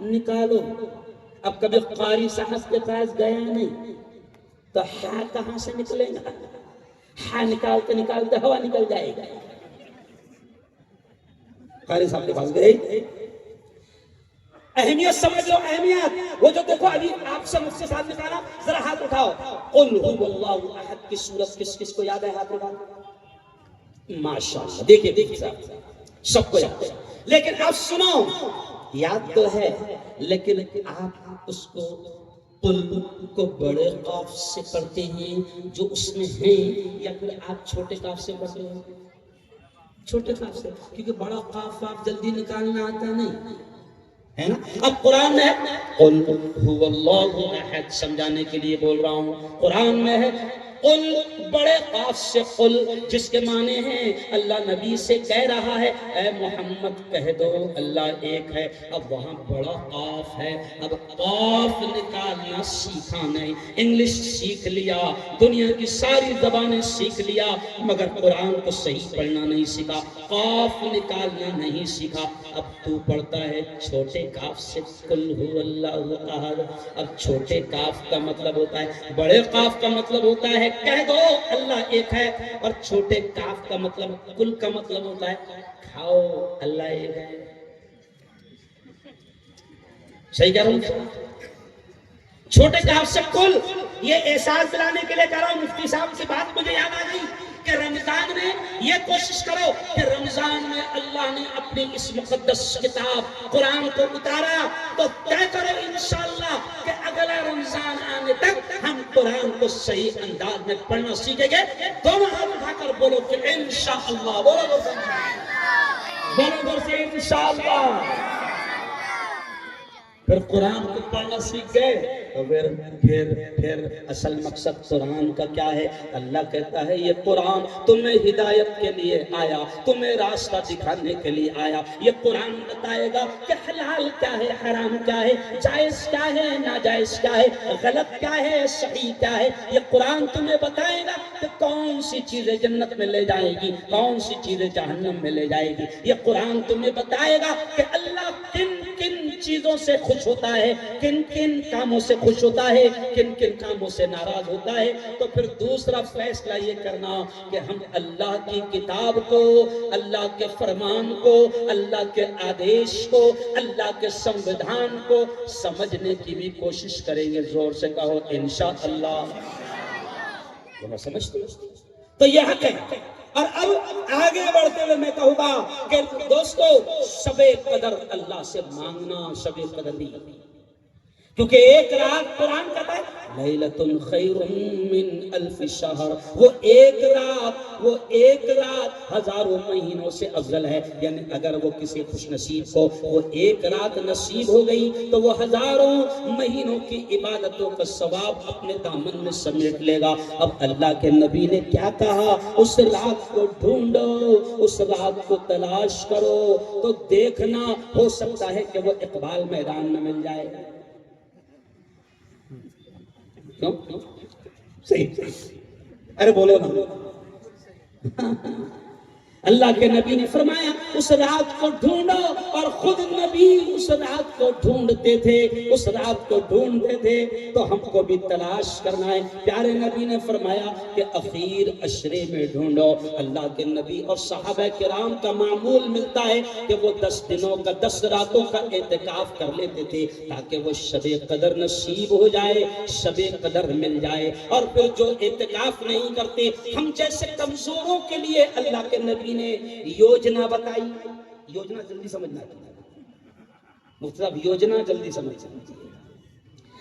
نکالو۔ اب کبھی قاری صاحب کے پاس گیا نہیں تو ہا کہاں سے نکلے گا؟ ہا نکالتے نکالتے ہوا نکل جائے گا۔ قاری صاحب کے پاس گئے، اہمیت سمجھ لو، اہمیت۔ وہ جو دیکھو ابھی آپ سے مفتی صاحب نے کہا، ذرا ہاتھ اٹھاؤ، قل هو اللہ احد کی سورت کس کس کو یاد ہے؟ ہاتھ اٹھاؤ۔ ماشاءاللہ، دیکھیے صاحب سب کو یاد ہے، لیکن آپ سنو، یاد تو ہے لیکن آپ اس کو قل کو بڑے قاف سے پڑھتے ہیں جو اس میں ہیں، یا پھر آپ چھوٹے قاف سے پڑھتے ہیں؟ چھوٹے قاف سے، کیونکہ بڑا قاف آپ جلدی نکالنا آتا نہیں ہے نا۔ اب قرآن میں ہے قل هو اللہ احد، سمجھانے کے لیے بول رہا ہوں، قرآن میں ہے قل بڑے قاف سے قل، جس کے معنی ہیں اللہ نبی سے کہہ رہا ہے اے محمد کہہ دو اللہ ایک ہے۔ اب وہاں بڑا قاف ہے، اب قاف نکالنا سیکھا نہیں۔ انگلش سیکھ لیا، دنیا کی ساری زبانیں سیکھ لیا، مگر قرآن کو صحیح پڑھنا نہیں سیکھا، قاف نکالنا نہیں سیکھا۔ اب تو پڑھتا ہے چھوٹے کاف سے قل هو اللہ احد۔ اب چھوٹے کاف کا مطلب ہوتا ہے، بڑے قاف کا مطلب ہوتا ہے کہہ دو اللہ ایک ہے، اور چھوٹے کاف کا مطلب قل کا مطلب ہوتا ہے کھاؤ اللہ ایک ہے۔ صحیح کہہ رہا ہوں؟ چھوٹے کاف سے قل، یہ احساس دلانے کے لیے کہہ رہا ہوں، مفتی صاحب سے بات مجھے یاد آ گئی کہ رمضان میں یہ کوشش کرو کہ رمضان میں اللہ نے اپنی اس مقدس کتاب قرآن کو اتارا تو طے کرو انشاءاللہ کہ اگلا رمضان آنے تک ہم قرآن کو صحیح انداز میں پڑھنا سیکھیں گے۔ دونوں ہاتھ اٹھا کر بولو کہ انشاءاللہ، بولو سے انشاءاللہ۔ پھر قرآن کو پڑھنا سیکھ گئے تو پھر اصل مقصد قرآن کا کیا ہے؟ اللہ کہتا ہے یہ قرآن تمہیں ہدایت کے لیے آیا، تمہیں راستہ دکھانے کے لیے آیا۔ یہ قرآن بتائے گا کہ حلال کیا ہے، حرام کیا ہے، جائز کیا ہے، ناجائز کیا ہے، غلط کیا ہے، صحیح کیا ہے۔ یہ قرآن تمہیں بتائے گا کہ کون سی چیزیں جنت میں لے جائے گی، کون سی چیزیں جہنم میں لے جائے گی۔ یہ قرآن تمہیں بتائے گا کہ اللہ کن کن چیزوں سے خوش ہوتا ہے، کن کن کاموں سے خوش ہوتا ہے، کن کن کاموں سے ناراض ہوتا ہے۔ تو پھر دوسرا فیصلہ یہ کرنا کہ ہم اللہ کی کتاب کو، اللہ کے فرمان کو، اللہ کے آدیش کو، اللہ کے سموِدھان کو سمجھنے کی بھی کوشش کریں گے۔ زور سے کہو انشاءاللہ۔ وہ سمجھتے ہیں تو یہ حق ہے۔ اور اب آگے بڑھتے ہوئے میں کہوں گا کہ دوستو شب قدر اللہ سے مانگنا شب قدر نہیں، کیونکہ ایک رات قرآن کہتا ہے لیلۃ خیر من الف شہر، وہ ایک رات ہزاروں مہینوں سے افضل ہے۔ یعنی اگر وہ کسی خوش نصیب کو وہ ایک رات نصیب ہو گئی تو وہ ہزاروں مہینوں کی عبادتوں کا ثواب اپنے دامن میں سمیٹ لے گا۔ اب اللہ کے نبی نے کیا کہا؟ اس رات کو ڈھونڈو، اس رات کو تلاش کرو، تو دیکھنا ہو سکتا ہے کہ وہ اقبال میدان میں مل جائے۔ صحیح، ارے بولو نا۔ اللہ کے نبی نے فرمایا اس رات کو ڈھونڈو، اور خود نبی اس رات کو ڈھونڈتے تھے، اس رات کو ڈھونڈتے تھے، تو ہم کو بھی تلاش کرنا ہے۔ پیارے نبی نے فرمایا کہ اخیر عشرے میں ڈھونڈو۔ اللہ کے نبی اور صحابہ کرام کا معمول ملتا ہے کہ وہ 10 دنوں کا 10 راتوں کا اعتکاف کر لیتے تھے تاکہ وہ شب قدر نصیب ہو جائے، شب قدر مل جائے۔ اور پھر جو اعتکاف نہیں کرتے، ہم جیسے کمزوروں کے لیے اللہ کے نبی نے یوجنا بتائی۔ یوجنا جلدی سمجھنا چاہیے، مطلب یوجنا جلدی سمجھنا چاہیے۔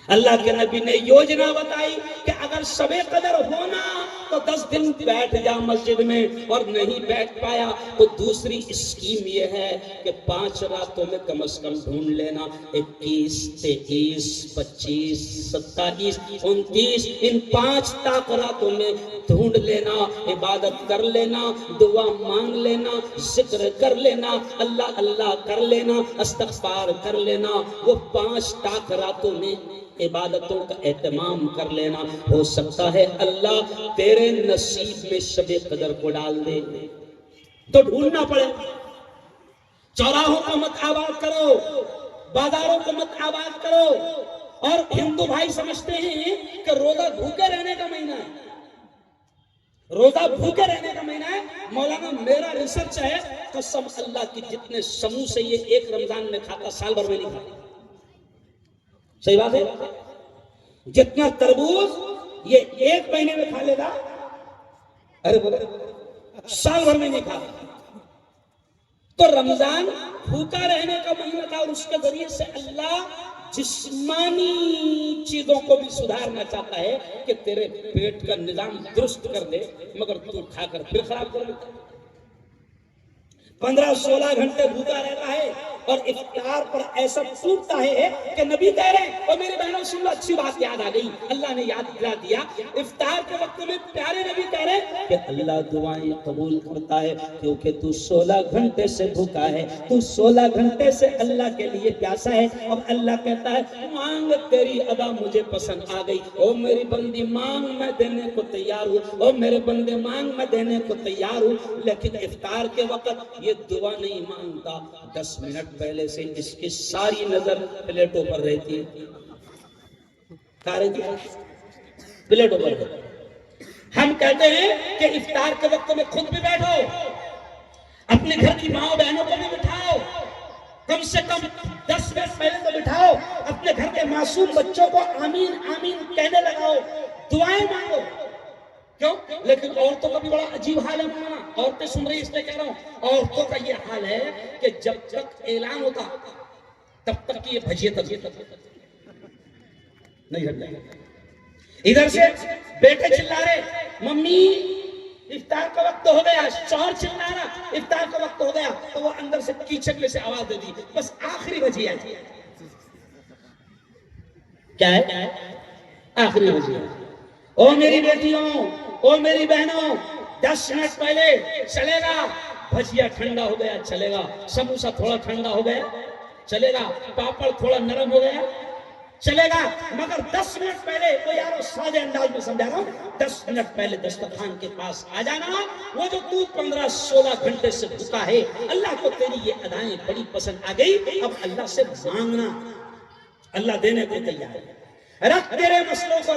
اللہ کے نبی نے یوجنا بتائی کہ اگر شب قدر ہونا تو 10 دن بیٹھ جا مسجد میں، اور نہیں بیٹھ پایا تو دوسری اسکیم یہ ہے کہ 5 راتوں میں کم از کم ڈھونڈ لینا، 21، 23، 25، 27، 29، ان 5 راتوں میں ڈھونڈ لینا، عبادت کر لینا، دعا مانگ لینا، ذکر کر لینا، اللہ اللہ کر لینا، استغفار کر لینا۔ وہ 5 راتوں میں عبادتوں کا اہتمام کر لینا۔ ہو سکتا ہے اللہ تیرے نصیب میں شب قدر کو ڈال دے، تو ڈھونڈنا پڑے۔ چوراہوں کو مت آباد کرو، بازاروں کو مت آباد کرو۔ اور ہندو بھائی سمجھتے ہیں کہ روزہ بھوکے رہنے کا مہینہ ہے، روزہ بھوکے رہنے کا مہینہ ہے۔ مولانا میرا ریسرچ ہے، قسم اللہ کی جتنے سموسے یہ ایک رمضان میں کھاتا سال بھر میں نہیں کھاتا۔ صحیح بات ہے؟ جتنا تربوز یہ ایک مہینے میں کھا لے گا، ارے بولے سال بھر میں نہیں کھاتا۔ تو رمضان بھوکا رہنے کا مہینہ تھا، اور اس کے ذریعے سے اللہ جسمانی چیزوں کو بھی سدھارنا چاہتا ہے کہ تیرے پیٹ کا نظام درست کر دے، مگر تو کھا کر پھر خراب کر دیتا۔ 15-16 گھنٹے بھوکا رہتا ہے، اور افطار پر ایسا ٹوٹتا ہے کہ نبی کہہ رہے ہیں، اور میرے بہنوں سن لو، اچھی بات یاد آ گئی، اللہ نے یاد دلا دیا، افطار کے وقت میں پیارے نبی کہہ رہے ہیں کہ اللہ دعائیں قبول کرتا ہے کیونکہ تو 16 گھنٹے سے بھوکا ہے، تو 16 گھنٹے سے اللہ کے لیے پیاسا ہے، اور اللہ کہتا ہے مانگ تیری ادا مجھے پسند آ گئی، او میری بندی مانگ میں دینے کو تیار ہوں، او میرے بندے مانگ میں دینے کو تیار ہوں، لیکن افطار کے وقت یہ دعا نہیں مانگتا، 10 منٹ پہلے سے اس کی ساری نظر پلیٹوں پر رہتی ہے، پلیٹوں پر رہتی ہے۔ ہم کہتے ہیں کہ افطار کے وقت میں خود بھی بیٹھو، اپنے گھر کی ماں بہنوں کو بھی بٹھاؤ، کم سے کم 10 منٹ پہلے تو بٹھاؤ، اپنے گھر کے معصوم بچوں کو آمین آمین کہنے لگاؤ، دعائیں مانگو۔ کیوں؟ لیکن عورتوں کا بھی بڑا عجیب حال ہے مولانا، عورتیں سن رہی اس لیے کہہ رہا ہوں، عورتوں کا یہ حال ہے کہ جب تک اعلان ہوتا تب تک یہ بھجیے تب نہیں ہٹ جائے گا۔ ادھر سے بیٹے چلا رہے ممی افطار کا وقت ہو گیا، شوہر چلا رہا افطار کا وقت ہو گیا، تو وہ اندر سے کیچن میں سے آواز دے دی، بس آخری بجی ہے، کیا ہے؟ آخری بجی ہے۔ او میری بیٹیوں، او میری بہنوں، 10 منٹ پہلے چلے گا، بھجیا ٹھنڈا ہو گیا چلے گا، سموسا تھوڑا ٹھنڈا ہو گیا چلے گا، پاپڑ تھوڑا نرم ہو گیا چلے گا، مگر 10 منٹ پہلے، وہ یارو سادے انداز میں سمجھا رہا ہوں، 10 منٹ پہلے دسترخوان کے پاس آ جانا۔ وہ جو تو 15-16 گھنٹے سے بھوکا ہے، اللہ کو تیری یہ ادائیں بڑی پسند آ گئی، اب اللہ سے مانگنا، اللہ دینے کو تیار ہے۔ رکھ تیرے مسئلوں کو،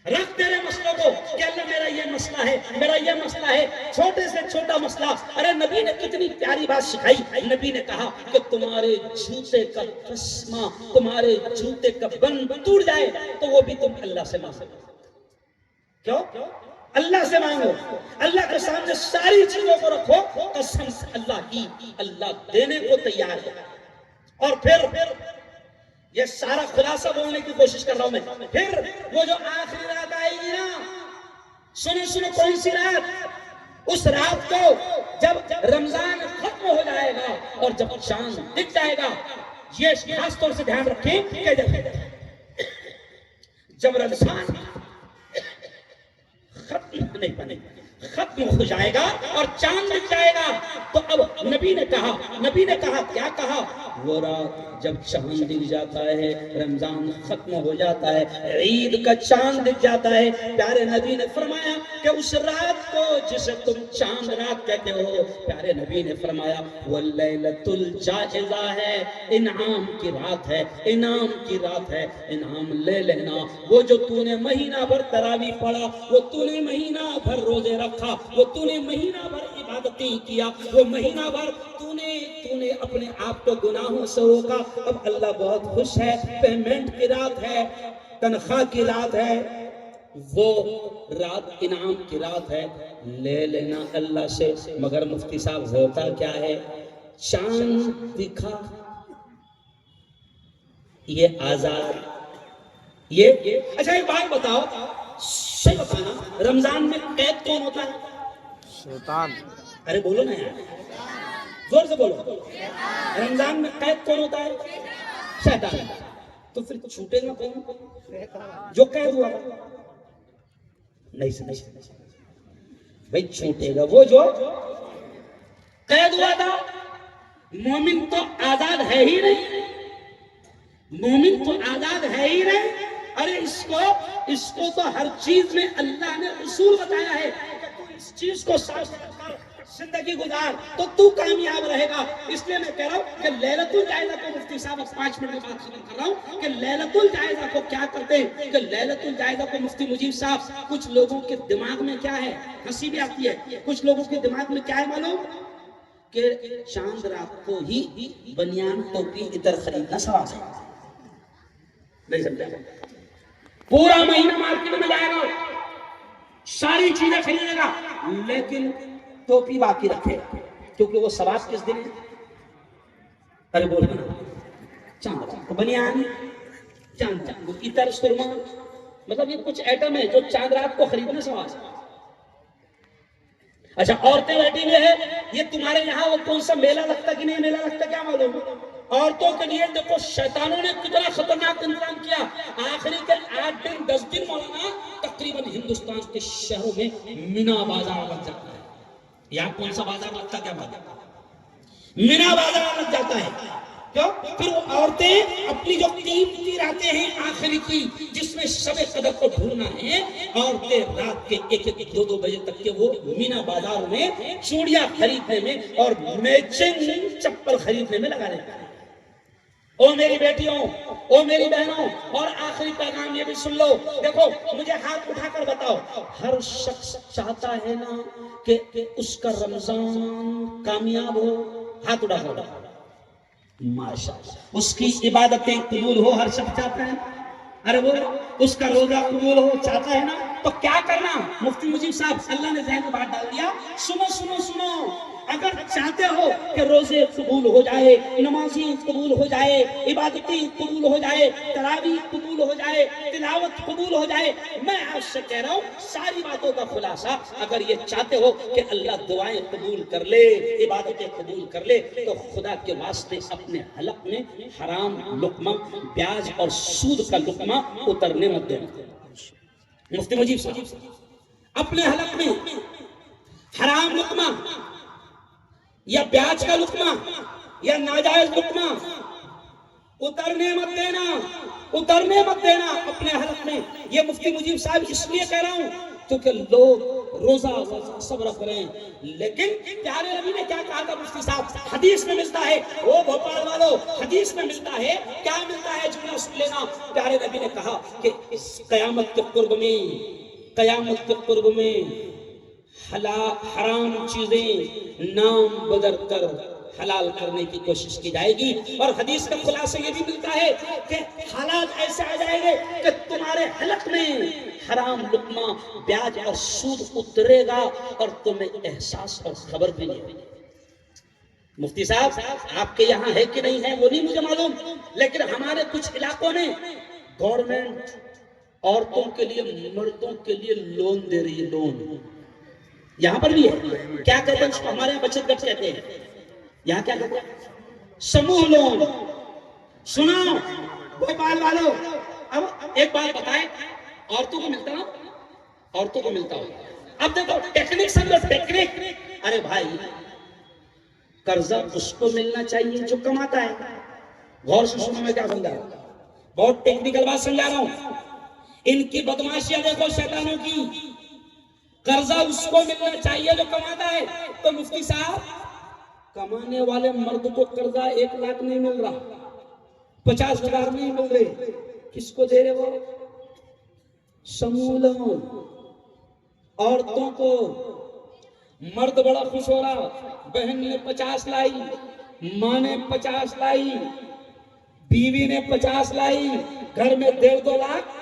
رکھ تیرے مسئلوں کو کہ اللہ میرا یہ مسئلہ ہے، میرا یہ مسئلہ ہے، چھوٹے سے چھوٹا مسئلہ۔ ارے نبی نے کتنی پیاری بات سکھائی، نبی نے کہا کہ تمہارے جوتے کا تسمہ، تمہارے جوتے کا بند ٹوٹ جائے تو وہ بھی تم اللہ سے مانگو۔ کیوں؟ اللہ سے مانگو، اللہ کے سامنے ساری چیزوں کو رکھو، قسم سے اللہ کی، اللہ دینے کو تیار ہے۔ اور پھر یہ سارا خلاصہ بولنے کی کوشش کر رہا ہوں میں، پھر وہ جو آخری رات آئے گی نا، سنو کون سی رات؟ اس رات کو جب رمضان ختم ہو جائے گا اور جب چاند دکھ جائے گا، یہ خاص طور سے دھیان رکھیں کہ جب رمضان ختم ہو جائے گا اور چاند دکھ جائے گا، تو اب نبی نے کہا کیا کہا؟ وہ رات جب چاند دکھ جاتا ہے، رمضان ختم ہو جاتا ہے، عید کا چاند دکھ جاتا ہے، پیارے نبی نے فرمایا کہ اس رات کو جسے تم چاند رات کہتے ہو، پیارے نبی نے فرمایا وہ لیلۃ الجائزہ ہے، انعام کی رات ہے، انعام کی رات ہے، انعام لے لینا۔ وہ جو تو نے مہینہ بھر تراویح پڑھا، وہ تو نے مہینہ بھر روزے رکھا، وہ تو نے مہینہ بھر عبادتیں کیا، وہ مہینہ بھر تو نے اپنے آپ کو گناہوں سے روکا، اب اللہ بہت خوش ہے، پیمنٹ کی رات ہے، تنخواہ کی رات ہے، وہ رات انعام کی رات ہے، لے لینا اللہ سے۔ مگر مفتی صاحب ہوتا کیا ہے؟ چاند دکھا، یہ آزاد، یہ اچھا ایک بات بتاؤ، صحیح بتانا، رمضان میں قید کون ہوتا ہے؟ شیطان۔ ارے بولو نا یار، زور سے بولو، رمضان میں قید کون ہوتا ہے؟ شیطان۔ تو پھر چھوٹے گا کون؟ جو قید ہوا نہیں سمجھ بھائی، چھوٹے گا وہ جو قید ہوا تھا۔ مومن تو آزاد ہے ہی نہیں، مومن تو آزاد ہے ہی نہیں۔ ارے اس کو تو ہر چیز میں اللہ نے اصول بتایا ہے کہ تو اس چیز کو ساتھ رکھ کر زندگی گزار تو کامیاب رہے گا۔ اس لیے میں کہہ رہا ہوں کہ لیلۃ الجائزہ کو، مفتی صاحب 5 منٹ میں بات ختم کر رہا ہوں کہ لیلۃ الجائزہ کو کیا کرتے ہیں، کہ لیلۃ الجائزہ کو مفتی مجیب صاحب، کچھ لوگوں کے دماغ میں کیا ہے، ہنسی بھی آتی ہے، کچھ لوگوں کے دماغ میں کیا ہے معلوم؟ کہ چاند رات کو ہی بنیان ٹوپی ادھر خریدنا ثواب ہے۔ نہیں سمجھا؟ پورا مہینہ مارکیٹ میں جائے گا، ساری چیزیں خریدے گا، لیکن ٹوپی باقی رکھے گا، کیونکہ وہ ثواب کس دن ہے؟ ارے بول رہا چاند رات کو بنیان، چاند کو اتر سرما، مطلب یہ کچھ ایٹم ہے جو چاند رات کو خریدنا ثواب ہے۔ اچھا عورتیں بیٹھی ہوئی ہیں، یہ تمہارے یہاں وہ کون سا میلہ لگتا کہ نہیں میلہ لگتا کیا معلوم؟ عورتوں کے لیے دیکھو شیطانوں نے کتنا خطرناک انتظام کیا. آخری کے 8 دن 10 دن مولانا تقریباً ہندوستان کے شہروں میں مینا بازار لگ جاتا ہے. یہاں کون سا بازار لگتا کیا بات؟ مینا بازار لگ جاتا ہے. کیوں؟ پھر وہ عورتیں اپنی جو قیمتی راتیں ہیں آخری کی جس میں شب قدر کو ڈھونڈنا ہے، عورتیں رات کے 1-2 بجے تک کے وہ مینا بازار میں چوڑیاں خریدنے میں اور میچنگ چپل خریدنے میں لگا دیتا ہے. او میری بیٹیوں، او میری بہنوں، اور آخری پیغام یہ بھی سن لو. دیکھو مجھے ہاتھ اٹھا کر بتاؤ، ہر شخص چاہتا ہے نا کہ اس کا رمضان کامیاب ہو؟ ہاتھ اٹھا کر بتاؤ. ماشاءاللہ اس کی عبادتیں قبول ہو ہر شخص چاہتا ہے. ارے وہ اس کا روزہ قبول ہو چاہتا ہے نا. تو کیا کرنا؟ مفتی مجیب صاحب اللہ نے ذہن میں بات ڈال دیا. سنو سنو سنو، اگر چاہتے ہو کہ روزے قبول ہو جائے، نمازی قبول ہو جائے، عبادتی قبول ہو جائے، تراویح قبول ہو جائے، تلاوت قبول ہو جائے، میں آپ سے کہہ رہا ہوں ساری باتوں کا خلاصہ، اگر یہ چاہتے ہو کہ اللہ دعائیں قبول کر لے، عبادتیں قبول کر لے، تو خدا کے واسطے اپنے حلق میں حرام لقمہ، پیاز اور سود کا لقمہ اترنے مت دینا. مفتی مجیب صاحب اپنے حلق میں حرام لقمہ یا پیاز کا لقمہ یا ناجائز لقمہ اترنے مت دینا، اترنے مت دینا اپنے حلق میں. یہ مفتی مجیب صاحب اس لیے کہہ رہا ہوں کیونکہ لوگ روزہ سب رکھ رہے ہیں، لیکن پیارے نبی نے کیا کہا تھا مفتی صاحب؟ حدیث میں ملتا ہے، وہ بھوپال والوں حدیث میں ملتا ہے. کیا ملتا ہے؟ جملہ سن لینا. پیارے نبی نے کہا کہ اس قیامت کے قرب میں، قیامت کے قرب میں حرام چیزیں نام بدل کر حلال کرنے کی کوشش کی جائے گی. اور حدیث کا خلاصہ یہ بھی ملتا ہے کہ حالات ایسے آ جائیں گے کہ تمہارے حلق میں حرام لقمہ، بیاج اور سود اترے گا اور تمہیں احساس اور خبر بھی نہیں ہوگی. مفتی صاحب آپ کے یہاں ہے کہ نہیں ہے وہ نہیں مجھے معلوم، لیکن ہمارے کچھ علاقوں میں گورنمنٹ عورتوں کے لیے، مردوں کے لیے لون دے رہی ہے. لون یہاں پر بھی ہے. کیا کہتے ہیں ہمارے یہاں بچت گٹ کہتے ہیں، یہاں کیا کہتے ہیں؟ سموہ لون. سنو بھوپال والوں، اب ایک بات بتائیں، عورتوں کو ملتا نا، عورتوں کو ملتا ہو. اب دیکھو ٹیکنک سمجھو، ٹیکنک. ارے بھائی قرضہ اس کو ملنا چاہیے جو کماتا ہے. غور سے سنو میں کیا سمجھا رہا ہوں، بہت ٹیکنیکل بات سمجھا رہا ہوں. ان کی بدماشیاں دیکھو شیطانوں کی. قرضہ اس کو ملنا چاہیے جو کماتا ہے. تو مفتی صاحب کمانے والے مرد کو قرضہ 1 لاکھ نہیں مل رہا، 50,000 نہیں مل رہے، کس کو دے رہے وہ؟ سموہ لون. عورتوں کو مرد بڑا خوش ہو رہا، بہن نے 50 لائی، ماں نے 50 لائی، بیوی نے 50 لائی، گھر میں 1.5-2 لاکھ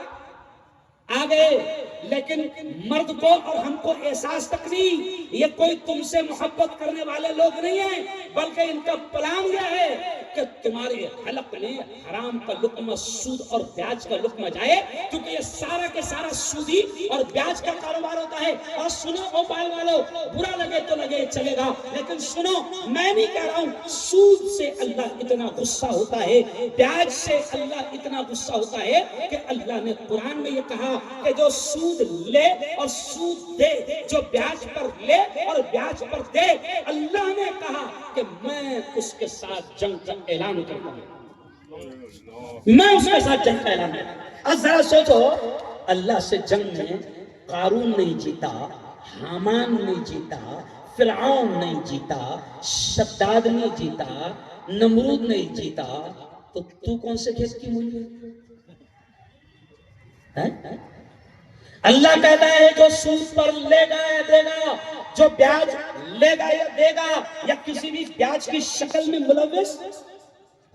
آ گئے. لیکن مرد کو اور ہم کو احساس تک نہیں. یہ کوئی تم سے محبت کرنے والے لوگ نہیں ہیں، بلکہ ان کا پلان یہ ہے کہ تمہارے حلق میں حرام کا لقمہ، سود اور بیاج کا لقمہ جائے، کیونکہ یہ سارا کے سارا سودی اور بیاج کا کاروبار ہوتا ہے. اور سنو بھوپال والوں، برا لگے تو لگے چلے گا، لیکن سنو میں نہیں کہہ رہا ہوں سود سے اللہ اتنا غصہ ہوتا ہے، بیاج سے اللہ اتنا غصہ ہوتا ہے کہ اللہ نے قرآن میں یہ کہا کہ جو سود لے اور سود دے، جو بیاج پر لے اور بیاج پر دے، اللہ نے کہا کہ میں اس کے ساتھ جنگ کا اعلان کرتا ہوں. میں اس کے ساتھ جنگ کا اعلان کرتا ہوں. اب ذرا سوچو، اللہ سے جنگ میں قارون نہیں جیتا، حامان نہیں جیتا، فرعون نہیں جیتا، شداد نہیں جیتا، نمرود نہیں جیتا، تو کون سے کھیت کی مولی ہے؟ اللہ کہتا ہے جو سود پر لے گا یا دے گا، جو بیاج لے گا یا دے گا، یا کسی بھی بیاج کی شکل میں ملوث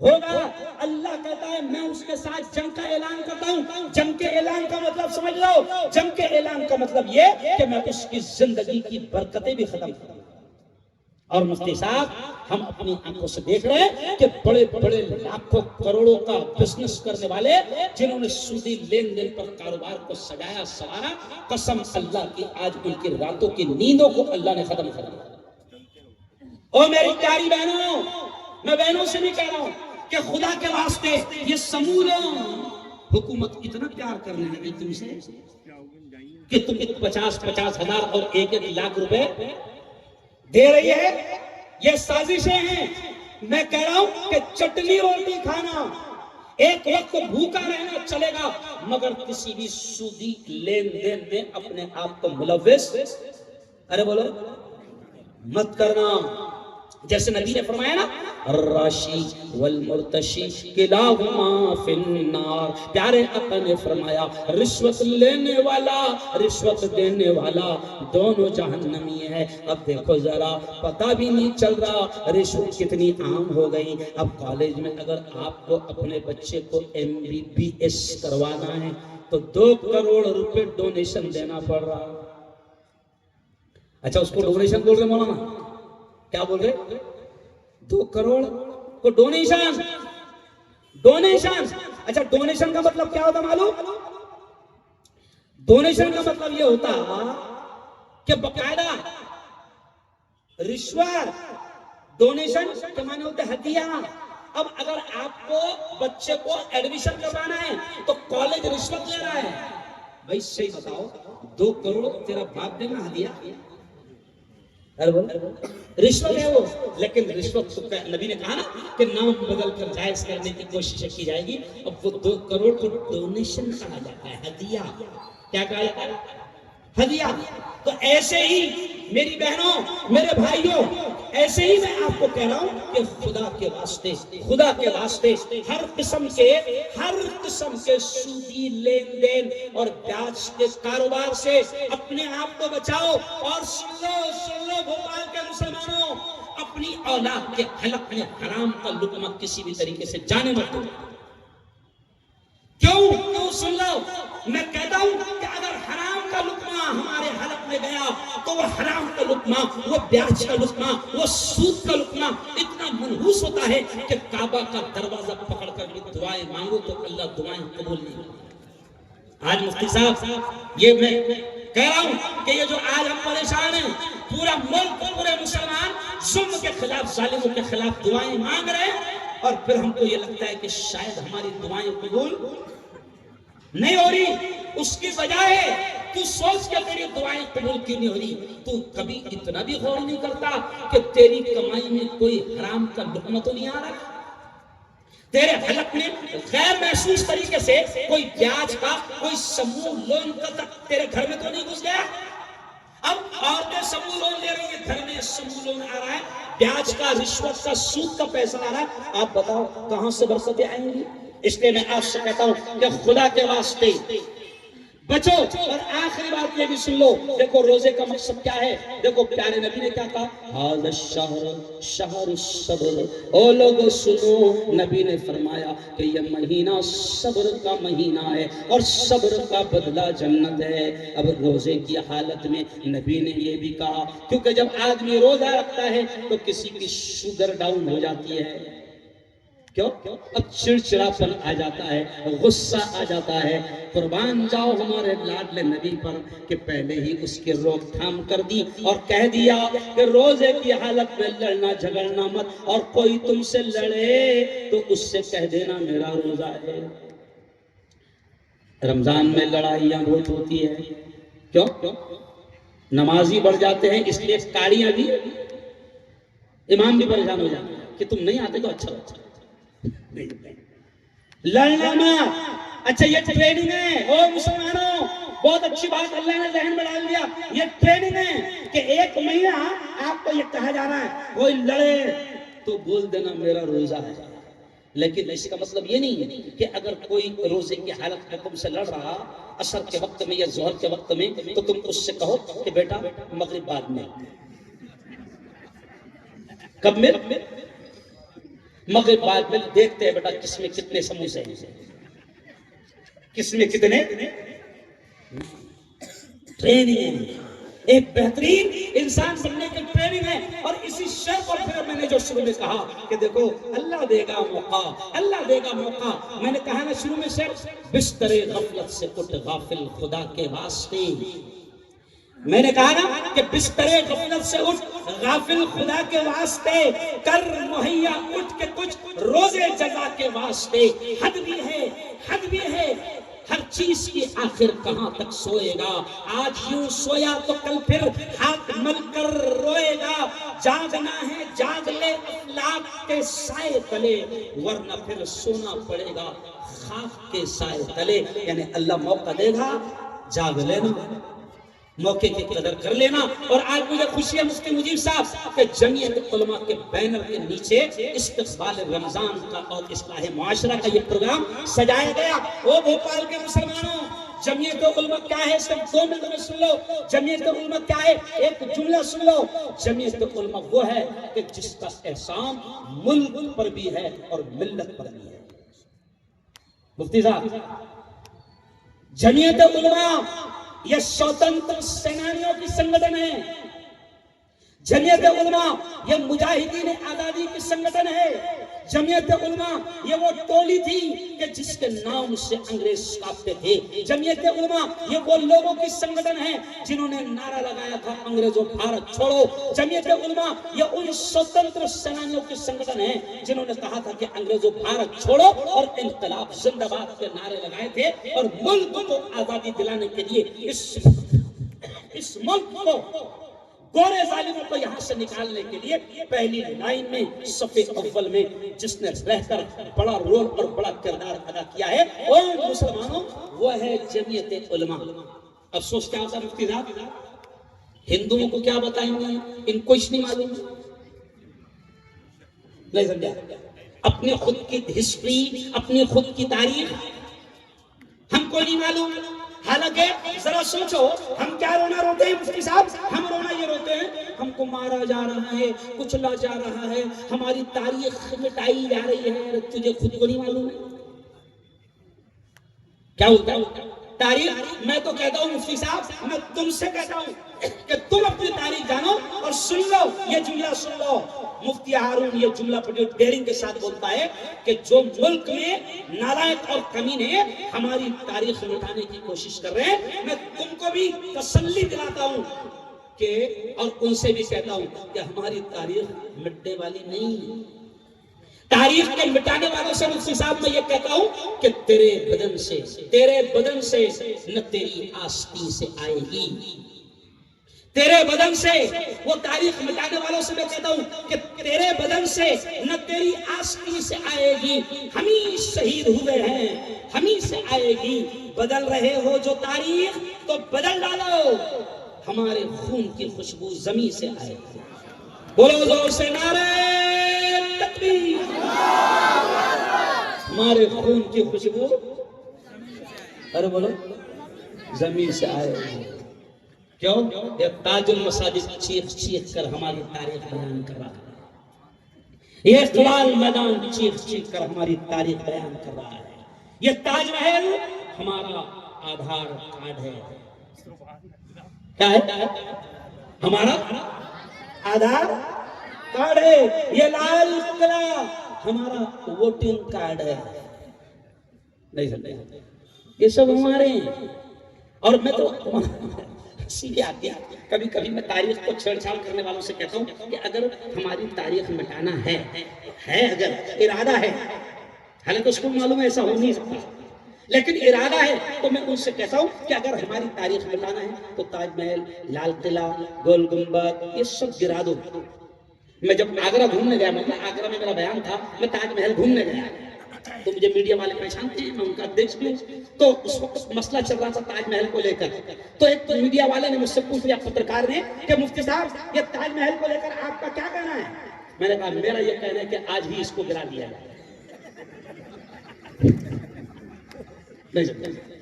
ہوگا، اللہ کہتا ہے میں اس کے ساتھ جنگ کا اعلان کرتا ہوں. جنگ کے اعلان کا مطلب سمجھ لو، جنگ کے اعلان کا مطلب یہ کہ میں اس کی زندگی کی برکتیں بھی ختم کروں. اور مفتی صاحب ہم اپنی آنکھوں سے دیکھ رہے ہیں کہ بڑے بڑے لاکھوں کروڑوں کا بزنس کرنے والے جنہوں نے سودی لین دین پر کاروبار کو سجایا سوارا، قسم اللہ کی آج ان کی راتوں کی نیندوں کو اللہ نے ختم کر دیا۔ او میری پیاری بہنوں، میں بہنوں سے بھی کہہ رہا ہوں کہ خدا کے واسطے یہ سمورا حکومت اتنا پیار کرنے لگی تم سے کہ تم 50,000 اور 1,00,000 روپے دے رہی ہے۔ یہ سازشیں ہیں۔ میں کہہ رہا ہوں کہ چٹنی روٹی کھانا، ایک وقت بھوکا رہنا چلے گا، مگر کسی بھی سودی لین دین میں اپنے آپ کو ملوث بولو مت کرنا۔ جیسے نبی نے فرمایا نا، الراشی والمرتشی کلاہما فی النار، پیارے آقا نے فرمایا رشوت لینے والا رشوت دینے والا دونوں جہنمی ہے۔ اب دیکھو ذرا، پتہ بھی نہیں چل رہا رشوت کتنی عام ہو گئی۔ اب کالج میں اگر آپ کو اپنے بچے کو MBBS کروانا ہے تو 2 کروڑ روپے ڈونیشن دینا پڑ رہا۔ اچھا، اس کو ڈونیشن بول رہے مولانا، کیا بول رہے؟ 2 کروڑ کو ڈونیشن۔ اچھا، ڈونیشن کا مطلب کیا ہوتا معلوم؟ ڈونیشن کا مطلب یہ ہوتا کہ باقاعدہ رشوت، ڈونیشن کے معنی ہوتے ہدیہ۔ اب اگر آپ کو بچے کو ایڈمیشن کروانا ہے تو کالج رشوت لے رہا ہے، بھائی صحیح بتاؤ، 2 کروڑ تیرا باپ دے گا ہدیہ؟ رشوت ہے وہ، لیکن رشوت نبی نے کہا نا کہ نام بدل کر جائز کرنے کی کوشش کی جائے گی۔ اب وہ 2 کروڑ کو ڈونیشن کہا جاتا ہے، ہدیہ۔ کیا کہا جاتا ہے؟ ہدیہ۔ تو ایسے ہی میری بہنوں، میرے بھائیوں، ایسے ہی میں آپ کو کہہ رہا ہوں کہ خدا کے واسطے ہر قسم کے سودی لین دین اور بیاج کے کاروبار سے اپنے آپ کو بچاؤ۔ اور سن لو بھوپال کے مسلمانوں، اپنی اولاد کے حلق میں حرام کا لقمہ کسی بھی طریقے سے جانے مت دو۔ کیوں سن لو، میں کہتا ہوں کہ اگر حرام کا لقمہ ہمارے حلق میں گیا تو وہ حرام کا لقمہ، وہ بیاج کا لقمہ، وہ سود کا لقمہ اتنا منحوس ہوتا ہے کہ کعبہ کا دروازہ پکڑ کر بھی دعائیں مانگو تو اللہ دعائیں قبول نہیں کرتا۔ آج مفتی صاحب، یہ میں کہہ رہا ہوں کہ یہ جو آج ہم پریشان ہیں، پورا ملک، پورے مسلمان ظلم کے خلاف، ظالموں کے خلاف دعائیں مانگ رہے ہیں، اور پھر ہم کو یہ لگتا ہے کہ شاید ہماری دعائیں قبول نہیں ہو رہی۔ اس کی وجہ ہے تو سوچ کے تیری دعائیں قبول کیوں نہیں ہو رہی۔ تو کبھی اتنا بھی غور نہیں کرتا کہ تیری کمائی میں کوئی حرام کا لقمہ تو نہیں آ رہا، تیرے حلق میں غیر محسوس طریقے سے کوئی بیاج کا، کوئی سموہ لون کا تک تیرے گھر میں تو نہیں گھس گیا۔ اب عورتیں سموہ لون لے رہی ہیں، گھر میں سموہ لون آ رہا ہے، بیاج کا، رشوت کا، سود کا پیسہ آ رہا ہے۔ آپ بتاؤ کہاں سے برکتیں آئیں گی؟ اس لیے میں آپ سے کہتا ہوں کہ خدا کے واسطے بچو۔ اور آخری بات یہ بھی سن لو، دیکھو روزے کا مقصد کیا ہے۔ دیکھو پیارے نبی نے کیا کہا، ھذا الشہر شہر الصبر۔ او لوگ سنو، نبی نے فرمایا کہ یہ مہینہ صبر کا مہینہ ہے اور صبر کا بدلہ جنت ہے۔ اب روزے کی حالت میں نبی نے یہ بھی کہا، کیونکہ جب آدمی روزہ رکھتا ہے تو کسی کی شوگر ڈاؤن ہو جاتی ہے، کیوں؟ اب چڑچڑاپن آ جاتا ہے، غصہ آ جاتا ہے۔ قربان جاؤ ہمارے لاڈلے نبی پر کہ پہلے ہی اس کی روک تھام کر دی اور کہہ دیا کہ روزے کی حالت میں لڑنا جھگڑنا مت، اور کوئی تم سے لڑے تو اس سے کہہ دینا میرا روزہ ہے۔ رمضان میں لڑائیاں بہت ہوتی ہے، کیوں؟ نمازی بڑھ جاتے ہیں، اس لیے کاڑیاں بھی، امام بھی پریشان ہو جاتے ہیں کہ تم نہیں آتے تو اچھا ہوتا لڑنا مت۔ اچھا یہ ٹریننگ ہے، او مسلمانوں، بہت اچھی بات اللہ نے ذہن میں ڈال دیا، یہ ٹریننگ ہے کہ 1 مہینہ آپ کو یہ کہا جا رہا ہے کوئی لڑے تو بول دینا میرا روزہ ہے۔ لیکن اس کا مطلب یہ نہیں ہے کہ اگر کوئی روزے کی حالت میں تم سے لڑ رہا عصر کے وقت میں یا ظہر کے وقت میں، تو تم اس سے کہو کہ بیٹا مغرب بعد میں، کب میں؟ مغرب بعد میں دیکھتے ہیں بیٹا کس میں کتنے سموسے ہیں، کس میں کتنے۔ ٹریننگ ایک بہترین انسان بننے کی ٹریننگ ہے. اور اسی شے پر پھر میں نے جو شروع میں کہا کہ دیکھو اللہ دے گا موقع، اللہ دے گا موقع. میں نے کہا نا شروع میں سے بستر غفلت سے اٹھ غافل خدا کے واسطے. میں نے کہا نا کہ بستر غفلت سے اٹھ غافل خدا کے واسطے، کر مہیا اٹھ کے کچھ روزے جزا کے واسطے. حد بھی ہے، حد بھی ہے، ہر چیز کی آخر کہاں تک سوئے گا. آج یوں سویا تو کل پھر ہاتھ مل کر روئے گا. جاگنا ہے جاگ لے افلاک کے سائے تلے، ورنہ پھر سونا پڑے گا خاک کے سائے تلے. یعنی اللہ موقع دے گا، جاگ لینا، موقع کی قدر کر لینا. اور آج مجھے خوشی ہے مفتی مجیب صاحب کہ جمعیت علماء کے بینر کے نیچے استقبال رمضان کا اور اصلاح معاشرہ کا یہ پروگرام سجایا گیا. او بھوپال کے مسلمانوں، جمعیت علماء کیا ہے؟ صرف 2 منٹ میں سن لو. جمعیت علماء کیا ہے؟ ایک جملہ سن لو. جمعیت علماء وہ ہے کہ جس کا احسان ملک پر بھی ہے اور ملت پر بھی ہے. مفتی صاحب، جمعیت علماء یہ سوتنتر سینانیوں کی سنگٹن ہے. جمعیت علماء یہ مجاہدین آزادی کی سنگٹن ہے. جمعیت علماء یہ وہ ٹولی تھی کہ جس کے نام سے انگریز کانپتے تھے. جمعیت علماء یہ وہ لوگوں کی سنگٹن ہے جنہوں نے نعرہ لگایا تھا انگریزوں بھارت چھوڑو. جمعیت علماء یہ ان سوتنتر سینانیوں کی سنگٹن ہے جنہوں نے کہا تھا کہ انگریزوں بھارت چھوڑو اور انقلاب زندہ باد کے نعرے لگائے تھے. اور ملک کو آزادی دلانے کے لیے اس ملک کو گورے ظالموں کو یہاں سے نکالنے کے لیے پہلی لائن میں صف اول میں جس نے رہ کر بڑا رول اور بڑا کردار ادا کیا ہے اور مسلمانوں وہ ہے جمعیت علماء. افسوس کیا ہوتا مفتی صاحب، ہندوؤں کو کیا بتائیں گے، ان کو اس نہیں معلوم، نہیں سمجھا. اپنے خود کی ہسٹری، اپنی خود کی تاریخ ہم کو نہیں معلوم. حالانکہ ذرا سوچو ہم کیا رونا روتے ہیں مفتی صاحب؟ ہم رونا یہ روتے ہیں ہم کو مارا جا رہا ہے، کچلا جا رہا ہے، ہماری تاریخ مٹائی جا رہی ہے. تجھے خود کو نہیں معلوم ہے کیا ہوتا ہے تاریخ؟ میں تو کہتا ہوں مفتی صاحب، میں تم سے کہتا ہوں کہ تم اپنی تاریخ جانو اور سن لو. یہ جملہ سن لو، مفتی ہارون یہ جملہ بڑی ڈیرنگ کے ساتھ بولتا ہے کہ جو ملک میں نالائق اور کمینے ہماری تاریخ مٹانے کی کوشش کر رہے ہیں، میں تم کو بھی تسلی دلاتا ہوں کہ اور ان سے بھی کہتا ہوں کہ ہماری تاریخ مٹنے والی نہیں. تاریخ کے مٹانے والوں سے مفتی صاحب میں یہ کہتا ہوں کہ تیرے بدن سے نہ تیری آستین سے آئے گی. تیرے بدن سے، وہ تاریخ مٹانے والوں سے میں کہتا ہوں کہ تیرے بدن سے نہ تیری آستین سے آئے گی. ہم ہی شہید ہوئے ہیں، ہم ہی سے آئے گی. بدل رہے ہو جو تاریخ تو بدل ڈالو، ہمارے خون کی خوشبو زمین سے آئے گی. بولو زور سے نعرہ تکبیر. ہمارے خون کی خوشبو ارے بولو زمین سے آئے گی. کیوں؟ یہ تاج المساجد چیخ چیخ کر ہماری تاریخ بیان کر رہا ہے. یہ اقبال میدان چیخ چیخ کر ہماری تاریخ بیان کر رہا ہے. یہ تاج محل ہمارا آدھار کارڈ ہے. کیا ہے؟ ہمارا آدھار کارڈ ہے. یہ لال قلعہ ہمارا ووٹنگ کارڈ ہے. نہیں سمجھے؟ یہ سب ہمارے ہیں. اور میں تو سیدھے آتی ہے کبھی کبھی میں تاریخ کو چھیڑ چھاڑ کرنے والوں سے کہتا ہوں کہ اگر ہماری تاریخ مٹانا ہے اگر ارادہ ہے، حالانکہ اس کو معلوم ہے ایسا ہو نہیں سکتا، لیکن ارادہ ہے تو میں ان سے کہتا ہوں کہ اگر ہماری تاریخ مٹانا ہے تو تاج محل، لال قلعہ، گول گنبد یہ سب گرا دو. میں جب آگرہ گھومنے گیا، مطلب آگرہ میں میرا بیان تھا، میں تاج محل گھومنے گیا تو مجھے میڈیا والے پہچانتے ہیں، میں ان کا دیکھ بھی ہوں. تو اس وقت مسئلہ چل رہا تھا تاج محل کو لے کر. تو ایک میڈیا والے نے مجھ سے پوچھ لیا، پترکار نے، کہ مفتی صاحب یہ تاج محل کو لے کر آپ کا کیا کہنا ہے؟ میں نے کہا میرا یہ کہنا ہے کہ آج ہی اس کو گرا دیا جائے.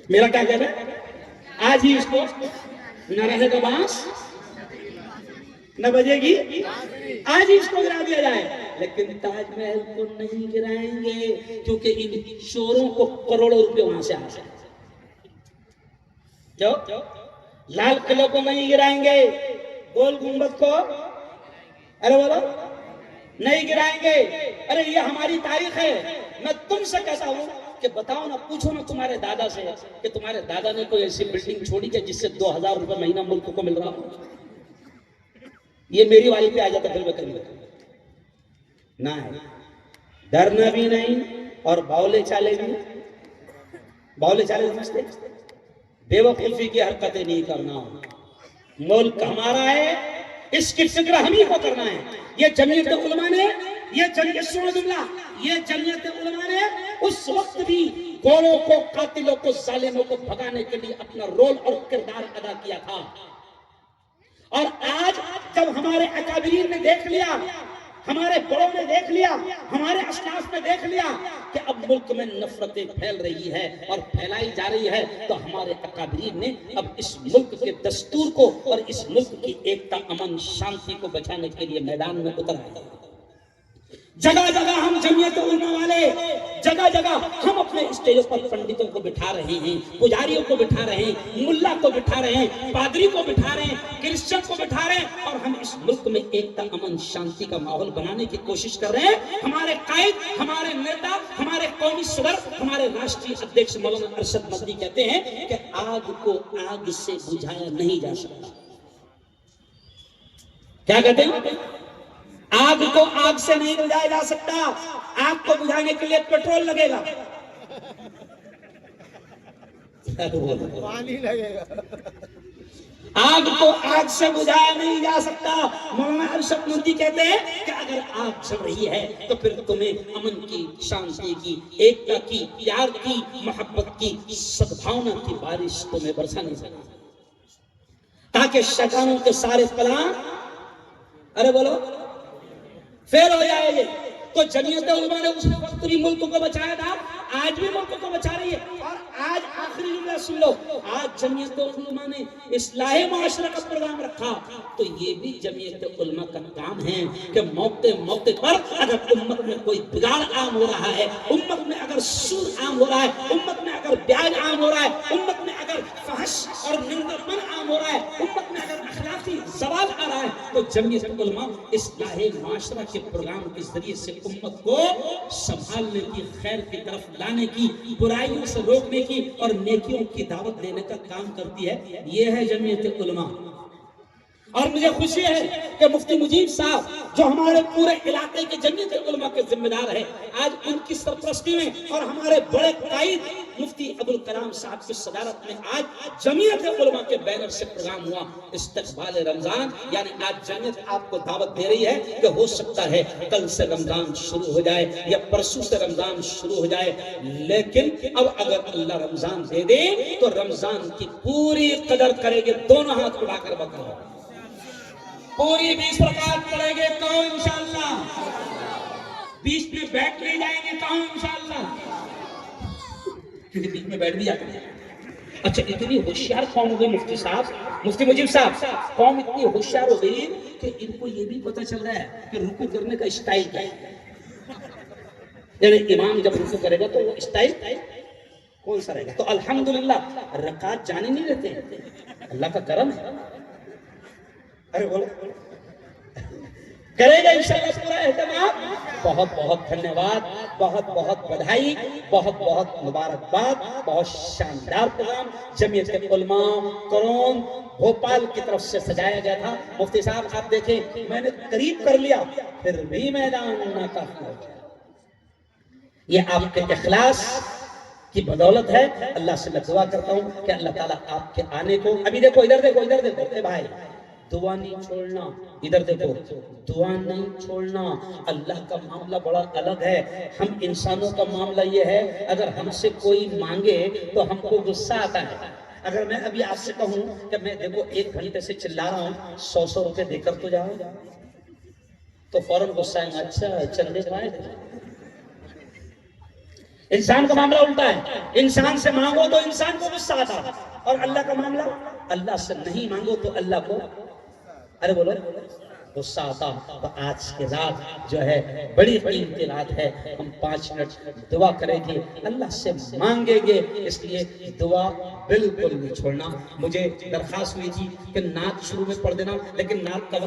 میرا کیا کہنا ہے؟ آج ہی اس کو نہ رہے گا بانس نہ بجے گی، آج ہی اس کو گرا دیا جائے. لیکن تاج محل کو نہیں گرائیں گے کیونکہ ان چوروں کو کروڑوں روپے وہاں سے آ جائے. لال قلعوں کو نہیں گرائیں گے، گول گنبد کو ارے بولو نہیں گرائیں گے۔ ارے یہ ہماری تاریخ ہے۔ میں تم سے کہتا ہوں کہ بتاؤ نا، پوچھو نا تمہارے دادا سے کہ تمہارے دادا نے کوئی ایسی بلڈنگ چھوڑی کہ جس سے 2000 روپے مہینہ ملک کو مل رہا ہو؟ یہ میری والی پہ آ جاتا پھر میں کبھی نہ ہے، ڈرنا بھی نہیں اور باولے چالے بھی، باولے چالے سمجھتے، بے وقوفی کی حرکتیں نہیں کرنا۔ ملک ہمارا ہے، اس کی فکر ہم ہی کو کرنا ہے۔ یہ جمعیت علماء نے، یہ جمعیت علماء نے اس وقت بھی گوروں کو، قاتلوں کو، ظالموں کو بھگانے کے لیے اپنا رول اور کردار ادا کیا تھا۔ اور آج جب ہمارے اکابرین نے دیکھ لیا، ہمارے بڑوں نے دیکھ لیا، ہمارے اسلاف نے دیکھ لیا کہ اب ملک میں نفرتیں پھیل رہی ہے اور پھیلائی جا رہی ہے، تو ہمارے اکابرین نے اب اس ملک کے دستور کو اور اس ملک کی ایکتا، امن، شانتی کو بچانے کے لیے میدان میں اتر آئے۔ جگہ جگہ ہم جمعیت علماء والے، جگہ جگہ ہم اپنے اسٹیجوں پر پنڈتوں کو بٹھا رہے ہیں، پجاریوں کو بٹھا رہے ہیں، ملا کو بٹھا رہے ہیں، پادری کو بٹھا رہے ہیں، کرسچن کو بٹھا رہے ہیں، اور ہم اس ملک میں ایکتا، امن، شانتی کا ماحول بنانے کی کوشش کر رہے ہیں۔ ہمارے قائد، ہمارے نیتا، ہمارے قومی صدر، ہمارے راشٹری ادھیکش مولانا ارشد مدنی کہتے ہیں کہ آگ کو آگ سے بجھایا نہیں جا سکتا۔ کیا کہتے ہیں؟ آگ کو آگ سے نہیں بجھایا جا سکتا، آگ کو بجھانے کے لیے پیٹرول لگے گا، پانی لگے گا۔ آگ کو آگ سے بجھایا نہیں جا سکتا۔ مولانا ارشد مدنی کہتے ہیں کہ اگر آگ چل رہی ہے تو پھر تمہیں امن کی، شانتی کی، ایکتا کی، پیار کی، محبت کی، سدبھاونا کی بارش تمہیں برسانی چاہیے، تاکہ شیطانوں کے سارے پلان ارے بولو فیل ہو جائے گے۔ تو جمعیت علماء نے اس وقت بھی ملک کو بچایا تھا، آج بھی ملک کو بچا رہی ہے۔ اور آج آخری جملہ سن لو، آج جمعیت علماء نے اصلاح معاشرہ کا پروگرام رکھا، تو یہ بھی جمعیت علماء کا کام ہے کہ موقع موقع پر اگر امت میں کوئی بگاڑ عام ہو رہا ہے، امت میں اگر سود عام ہو رہا ہے، امت میں اگر بیاج عام ہو رہا ہے، امت میں اگر فحش اور نندرپن عام ہو رہا ہے، امت میں اگر اخلاقی زوال آ رہا ہے، تو جمعیت علماء اصلاح معاشرہ کے پروگرام کے ذریعے سے امت کو سنبھالنے کی، خیر کی طرف لانے کی، برائیوں سے روکنے کی اور نیکیوں کی دعوت دینے کا کام کرتی ہے۔ یہ ہے جمعیت علماء۔ اور مجھے خوشی ہے کہ مفتی مجیب صاحب جو ہمارے پورے علاقے کے جمعیت علماء کے ذمہ دار ہیں، آج ان کی سرپرستی میں اور ہمارے بڑے قائد مفتی ابوالکلام صاحب کی صدارت میں آج جمعیت علماء کے بینر سے پروگرام ہوا استقبال رمضان، یعنی آج جمعیت آپ کو دعوت دے رہی ہے کہ ہو سکتا ہے کل سے رمضان شروع ہو جائے یا پرسوں سے رمضان شروع ہو جائے، لیکن اب اگر اللہ رمضان دے دے تو رمضان کی پوری قدر کرے گے۔ دونوں ہاتھ اٹھا کر بتاؤ، پوری 20 رکعت پڑھیں گے کہو انشاءاللہ، 20 میں بیٹھ لے جائیں گے کہو انشاءاللہ، کیونکہ 20 میں بیٹھ بھی جاتے ہیں۔ اچھا اتنی ہوشیار قوم ہو گئی مفتی صاحب، مفتی مجیب صاحب، قوم اتنی ہوشیار ہو گئی کہ ان کو یہ بھی پتہ چل رہا ہے کہ رکوع کرنے کا اسٹائل کیا ہے، یعنی امام جب رکوع کرے گا تو وہ اسٹائل کون سا رہے گا۔ تو الحمدللہ رکعت جانے نہیں دیتے ہیں، اللہ کا کرم ہے۔ ارے بولو کرے گا انشاءاللہ پورا اہتمام۔ بہت بہت دھنیواد، بہت بہت بدھائی، بہت بہت مبارکباد، بہت شاندار پروگرام جمعیت علماء کرون بھوپال کی طرف سے سجایا گیا تھا۔ مفتی صاحب آپ دیکھیں میں نے قریب کر لیا پھر بھی میدان ناکافی ہو گیا۔ یہ آپ کے اخلاص کی بدولت ہے۔ اللہ سے میں دعا کرتا ہوں کہ اللہ تعالیٰ آپ کے آنے کو، ابھی دیکھو ادھر دیکھو ادھر دیکھو، اے بھائی دعا نہیں چھوڑنا، ادھر دیکھو دعا نہیں چھوڑنا۔ اللہ کا معاملہ بڑا الگ ہے، ہم انسانوں کا معاملہ یہ ہے اگر ہم سے کوئی مانگے تو ہم کو غصہ آتا ہے۔ اگر میں ابھی آپ سے کہوں کہ میں دیکھو 1 گھنٹے سے چلا رہا ہوں 100 روپے دے کر تو جاؤ، تو فوراً غصہ آئے گا، اچھا چندے پائے۔ انسان کا معاملہ الٹا ہے، انسان سے مانگو تو انسان کو غصہ آتا ہے، اور اللہ کا معاملہ اللہ سے نہیں مانگو تو اللہ کو ارے بولو غصہ آتا تو آج کی رات جو ہے بڑی قیمتی رات ہے، ہم 5 منٹ دعا کریں گے، اللہ سے مانگیں گے، اس لیے دعا بالکل نہیں چھوڑنا۔ مجھے درخواست ہوئی تھی کہ نعت شروع میں پڑھ دینا، لیکن نعت کا